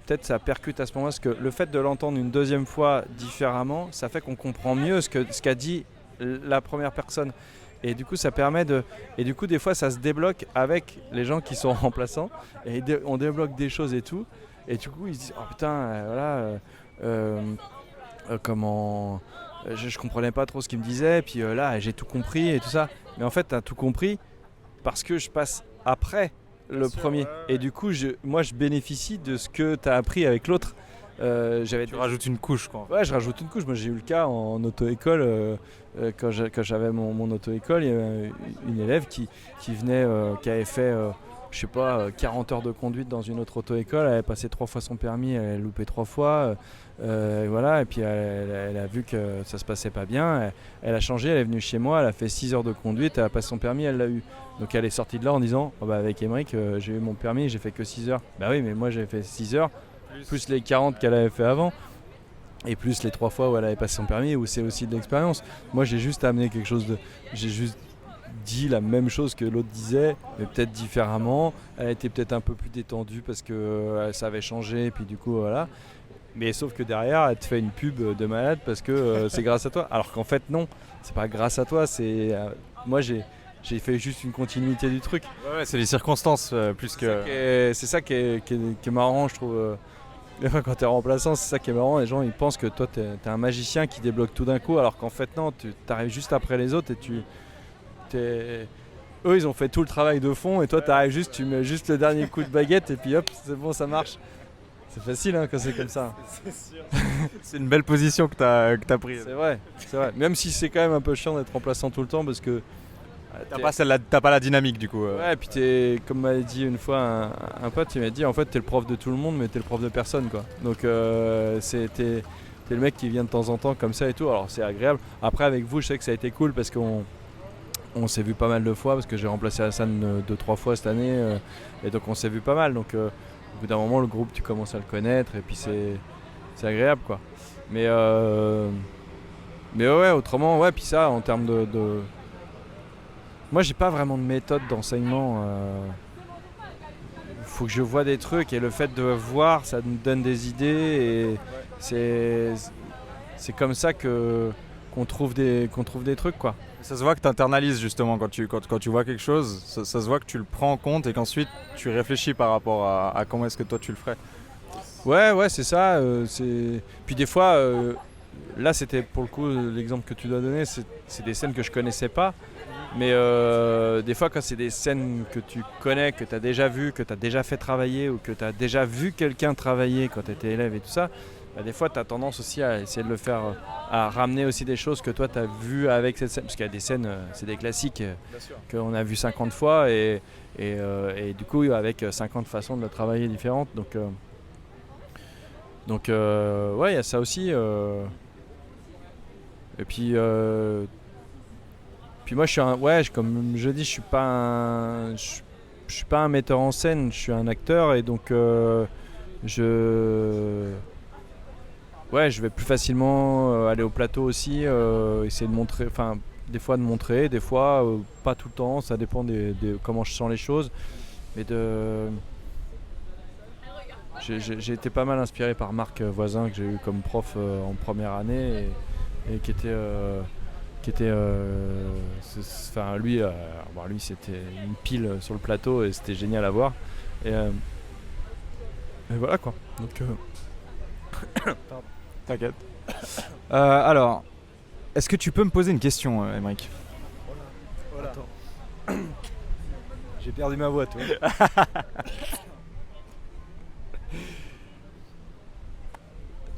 percute à ce moment-là, parce que le fait de l'entendre une deuxième fois différemment, ça fait qu'on comprend mieux ce qu'a dit la première personne. Et du coup ça permet et du coup des fois ça se débloque avec les gens qui sont remplaçants et on débloque des choses et tout. Et du coup ils se disent oh putain comment je comprenais pas trop ce qu'il me disait, puis là j'ai tout compris et tout ça. Mais en fait t'as tout compris parce que je passe après le premier. Ouais. Et du coup moi je bénéficie de ce que t'as appris avec l'autre. Tu rajoutes une couche quoi. Ouais, je rajoute une couche. Moi j'ai eu le cas en auto-école, quand j'avais mon auto-école, il y avait une élève qui venait, qui avait fait je sais pas 40 heures de conduite dans une autre auto-école, elle avait passé 3 fois son permis, elle avait loupé 3 fois, et voilà, et puis elle a vu que ça se passait pas bien, elle a changé, elle est venue chez moi, elle a fait 6 heures de conduite, elle a passé son permis, elle l'a eu. Donc elle est sortie de là en disant avec Émeric j'ai eu mon permis, j'ai fait que 6 heures. Bah oui, mais moi j'ai fait 6 heures plus les 40 qu'elle avait fait avant. Et plus les 3 fois où elle avait passé son permis, où c'est aussi de l'expérience. Moi j'ai juste amené quelque chose j'ai juste dit la même chose que l'autre disait, mais peut-être différemment. Elle était peut-être un peu plus détendue parce que ça avait changé, et puis du coup voilà. Mais sauf que derrière, elle te fait une pub de malade parce que c'est grâce à toi. Alors qu'en fait non, c'est pas grâce à toi, c'est moi j'ai fait juste une continuité du truc. Ouais, c'est les circonstances plus que... C'est ça qui est marrant, je trouve. Des fois, quand t'es remplaçant, c'est ça qui est marrant. Les gens, ils pensent que toi, t'es un magicien qui débloque tout d'un coup, alors qu'en fait, non, tu t'arrives juste après les autres et t'es... Eux, ils ont fait tout le travail de fond et toi, t'arrives juste, tu mets juste le dernier coup de baguette et puis hop, c'est bon, ça marche. C'est facile quand c'est comme ça. C'est sûr. C'est une belle position que t'as prise. C'est vrai. Même si c'est quand même un peu chiant d'être remplaçant tout le temps parce que T'as pas la dynamique du coup. Ouais, et puis comme m'a dit une fois un pote, il m'a dit en fait t'es le prof de tout le monde mais t'es le prof de personne quoi. Donc t'es le mec qui vient de temps en temps comme ça et tout, alors c'est agréable. Après avec vous je sais que ça a été cool parce qu'on s'est vu pas mal de fois parce que j'ai remplacé Hassan 2-3 fois cette année et donc on s'est vu pas mal. Donc au bout d'un moment le groupe tu commences à le connaître et puis c'est agréable quoi. Mais ouais autrement ouais puis ça en termes de moi, j'ai pas vraiment de méthode d'enseignement. Faut que je vois des trucs et le fait de voir, ça nous donne des idées et c'est comme ça qu'on trouve des trucs quoi. Ça se voit que tu internalises justement quand tu vois quelque chose, ça se voit que tu le prends en compte et qu'ensuite tu réfléchis par rapport à comment est-ce que toi tu le ferais. Ouais, c'est ça. Puis des fois, là c'était pour le coup l'exemple que tu dois donner, c'est des scènes que je connaissais pas. Mais des fois quand c'est des scènes que tu connais, que tu as déjà vues, que tu as déjà fait travailler ou que tu as déjà vu quelqu'un travailler quand tu étais élève et tout ça, bah, des fois tu as tendance aussi à essayer de le faire, à ramener aussi des choses que toi tu as vues avec cette scène. Parce qu'il y a des scènes, c'est des classiques qu'on a vu 50 fois et du coup avec 50 façons de le travailler différentes. Donc ouais, il y a ça aussi. Et puis... Puis moi, comme je dis, je suis pas un metteur en scène, je suis un acteur et donc je vais plus facilement aller au plateau aussi, essayer de montrer, enfin des fois de montrer, des fois pas tout le temps, ça dépend de comment je sens les choses. Mais j'ai été pas mal inspiré par Marc Voisin que j'ai eu comme prof en première année et qui était lui c'était une pile sur le plateau et c'était génial à voir et voilà quoi. Donc t'inquiète. Alors, est-ce que tu peux me poser une question, Émeric? Voilà. J'ai perdu ma voix, toi.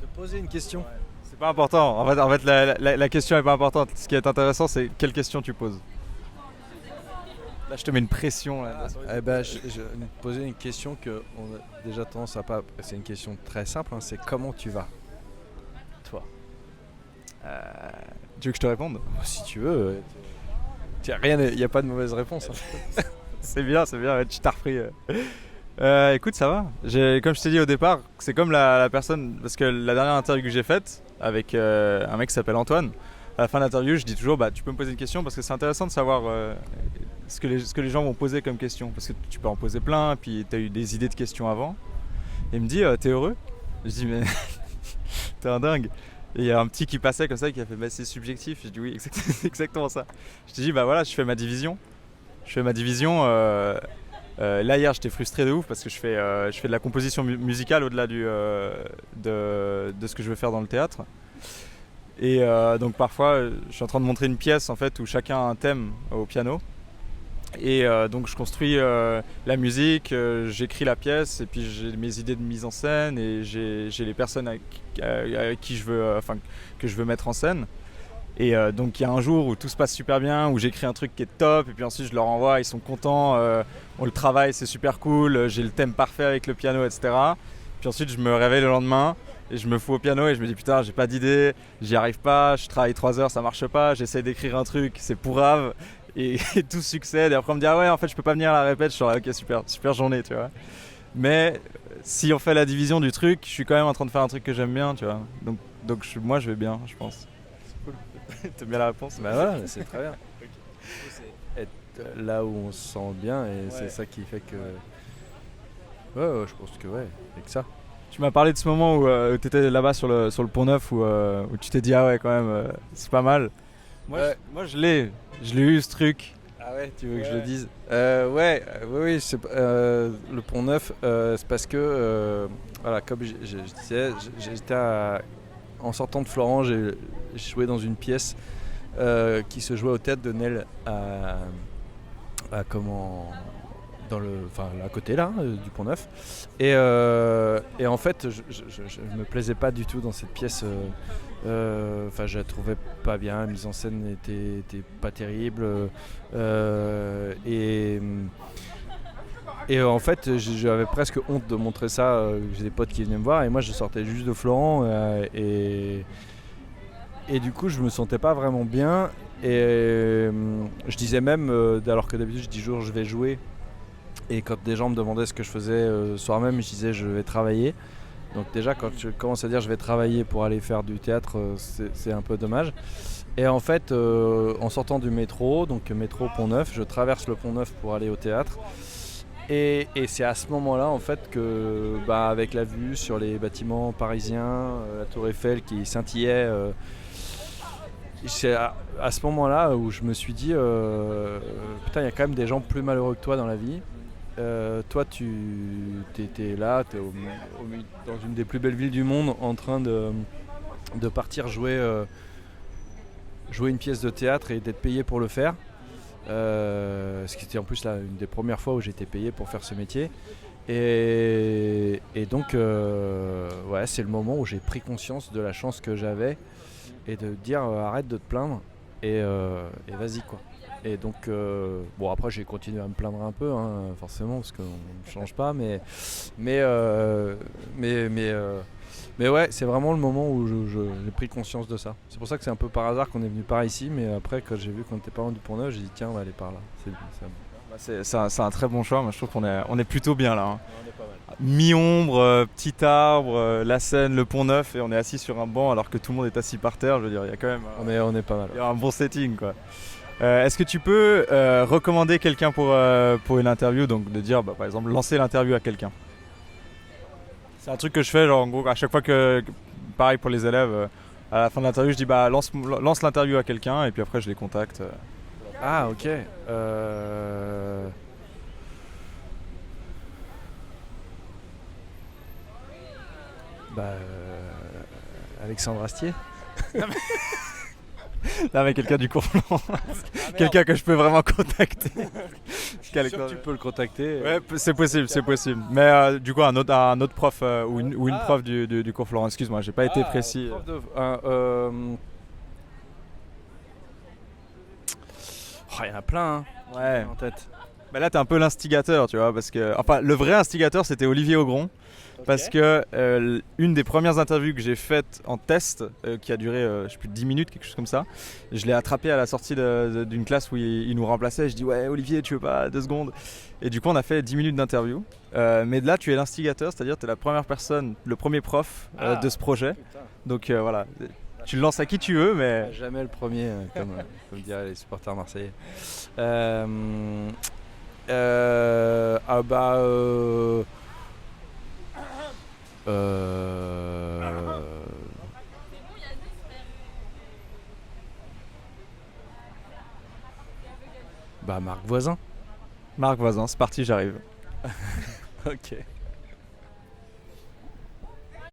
Te poser une question. C'est pas important. En fait la question est pas importante. Ce qui est intéressant, c'est quelle question tu poses. Là, je te mets une pression. Là. Je vais te poser une question qu'on a déjà tendance à pas. C'est une question très simple. C'est comment tu vas, toi. Tu veux que je te réponde? Si tu veux. Il n'y a pas de mauvaise réponse. Hein. C'est bien. Tu t'as repris. Écoute, ça va. Comme je t'ai dit au départ, c'est comme la personne. Parce que la dernière interview que j'ai faite avec un mec qui s'appelle Antoine, à la fin de l'interview, je dis toujours tu peux me poser une question parce que c'est intéressant de savoir ce que les gens vont poser comme question. Parce que tu peux en poser plein, et puis tu as eu des idées de questions avant. Et il me dit t'es heureux? Je dis mais t'es un dingue. Et il y a un petit qui passait comme ça qui a fait c'est subjectif. Je dis oui, c'est exactement ça. Je te dis voilà, je fais ma division. Là hier j'étais frustré de ouf parce que je fais de la composition musicale au-delà de ce que je veux faire dans le théâtre. Et donc parfois je suis en train de montrer une pièce en fait où chacun a un thème au piano. Et donc je construis la musique, j'écris la pièce et puis j'ai mes idées de mise en scène et j'ai les personnes avec qui que je veux mettre en scène. Et donc il y a un jour où tout se passe super bien, où j'écris un truc qui est top et puis ensuite je leur envoie, ils sont contents, on le travaille, c'est super cool, j'ai le thème parfait avec le piano, etc. Puis ensuite je me réveille le lendemain et je me fous au piano et je me dis putain j'ai pas d'idée, j'y arrive pas, je travaille 3 heures, ça marche pas, j'essaie d'écrire un truc, c'est pourrave et tout succède et après on me dit ah ouais en fait je peux pas venir à la répète, je suis ok super journée tu vois. Mais si on fait la division du truc, je suis quand même en train de faire un truc que j'aime bien tu vois. Donc moi je vais bien je pense. T'aimes bien la réponse? Bah voilà, c'est très bien. C'est être là où on se sent bien et c'est ça qui fait que... Ouais, je pense que avec ça. Tu m'as parlé de ce moment où tu étais là-bas sur le Pont Neuf où tu t'es dit ah ouais quand même c'est pas mal. Moi je l'ai eu ce truc. Ah ouais, tu veux que je le dise? Oui, le Pont Neuf, c'est parce que, voilà, comme je disais, en sortant de Florent, j'ai joué dans une pièce qui se jouait au théâtre de Nesle à côté là, du Pont Neuf. Et en fait, je me plaisais pas du tout dans cette pièce. Je la trouvais pas bien, la mise en scène était pas terrible. Et en fait, j'avais presque honte de montrer ça. J'ai des potes qui venaient me voir et moi je sortais juste de Florent. Et du coup, je me sentais pas vraiment bien. Et je disais même, alors que d'habitude je dis jour je vais jouer. Et quand des gens me demandaient ce que je faisais le soir même, je disais je vais travailler. Donc déjà quand je commence à dire je vais travailler pour aller faire du théâtre, c'est un peu dommage. Et en fait, en sortant du métro, donc métro Pont-Neuf, je traverse le Pont-Neuf pour aller au théâtre. Et c'est à ce moment-là en fait que, avec la vue sur les bâtiments parisiens, la Tour Eiffel qui scintillait, c'est à ce moment-là où je me suis dit putain, il y a quand même des gens plus malheureux que toi dans la vie. Toi, tu étais là, tu es dans une des plus belles villes du monde en train de partir jouer une pièce de théâtre et d'être payé pour le faire. Ce qui était en plus là, une des premières fois où j'étais payé pour faire ce métier. Et donc, c'est le moment où j'ai pris conscience de la chance que j'avais et de dire arrête de te plaindre et vas-y quoi. Et donc, après j'ai continué à me plaindre un peu, forcément, parce qu'on ne change pas, mais ouais, c'est vraiment le moment où j'ai pris conscience de ça. C'est pour ça que c'est un peu par hasard qu'on est venu par ici, mais après, quand j'ai vu qu'on n'était pas loin du Pont-Neuf, j'ai dit tiens, on va aller par là. C'est un très bon choix, moi je trouve qu'on est plutôt bien là. On est pas mal. Mi-ombre, petit arbre, la Seine, le Pont-Neuf, et on est assis sur un banc alors que tout le monde est assis par terre. Je veux dire, il y a quand même On est pas mal. Il y a un bon setting quoi. Est-ce que tu peux recommander quelqu'un pour une interview, donc de dire par exemple lancer l'interview à quelqu'un? C'est un truc que je fais, genre en gros à chaque fois pareil pour les élèves, à la fin de l'interview je dis lance l'interview à quelqu'un et puis après je les contacte. Ah ok. Alexandre Astier. Là, avec quelqu'un du cours Florent. Quelqu'un que je peux vraiment contacter. Tu peux le contacter. Ouais, c'est possible. Mais du coup, un autre prof ou une prof du cours Florent. Excuse-moi, j'ai pas été précis. Il y en a plein ouais. En tête. Bah là, t'es un peu l'instigateur, tu vois, parce que le vrai instigateur, c'était Olivier Augron. Parce que une des premières interviews que j'ai faites en test, qui a duré je sais plus 10 minutes, quelque chose comme ça, je l'ai attrapé à la sortie d'une classe où il nous remplaçait. Je dis ouais Olivier, tu veux pas 2 secondes? Et du coup on a fait 10 minutes d'interview. Mais là tu es l'instigateur, c'est-à-dire tu es la première personne, le premier prof de ce projet. Putain. Donc voilà, tu le lances à qui tu veux, mais... Jamais le premier, comme diraient les supporters marseillais. Marc Voisin. Marc Voisin, c'est parti, j'arrive. Ok.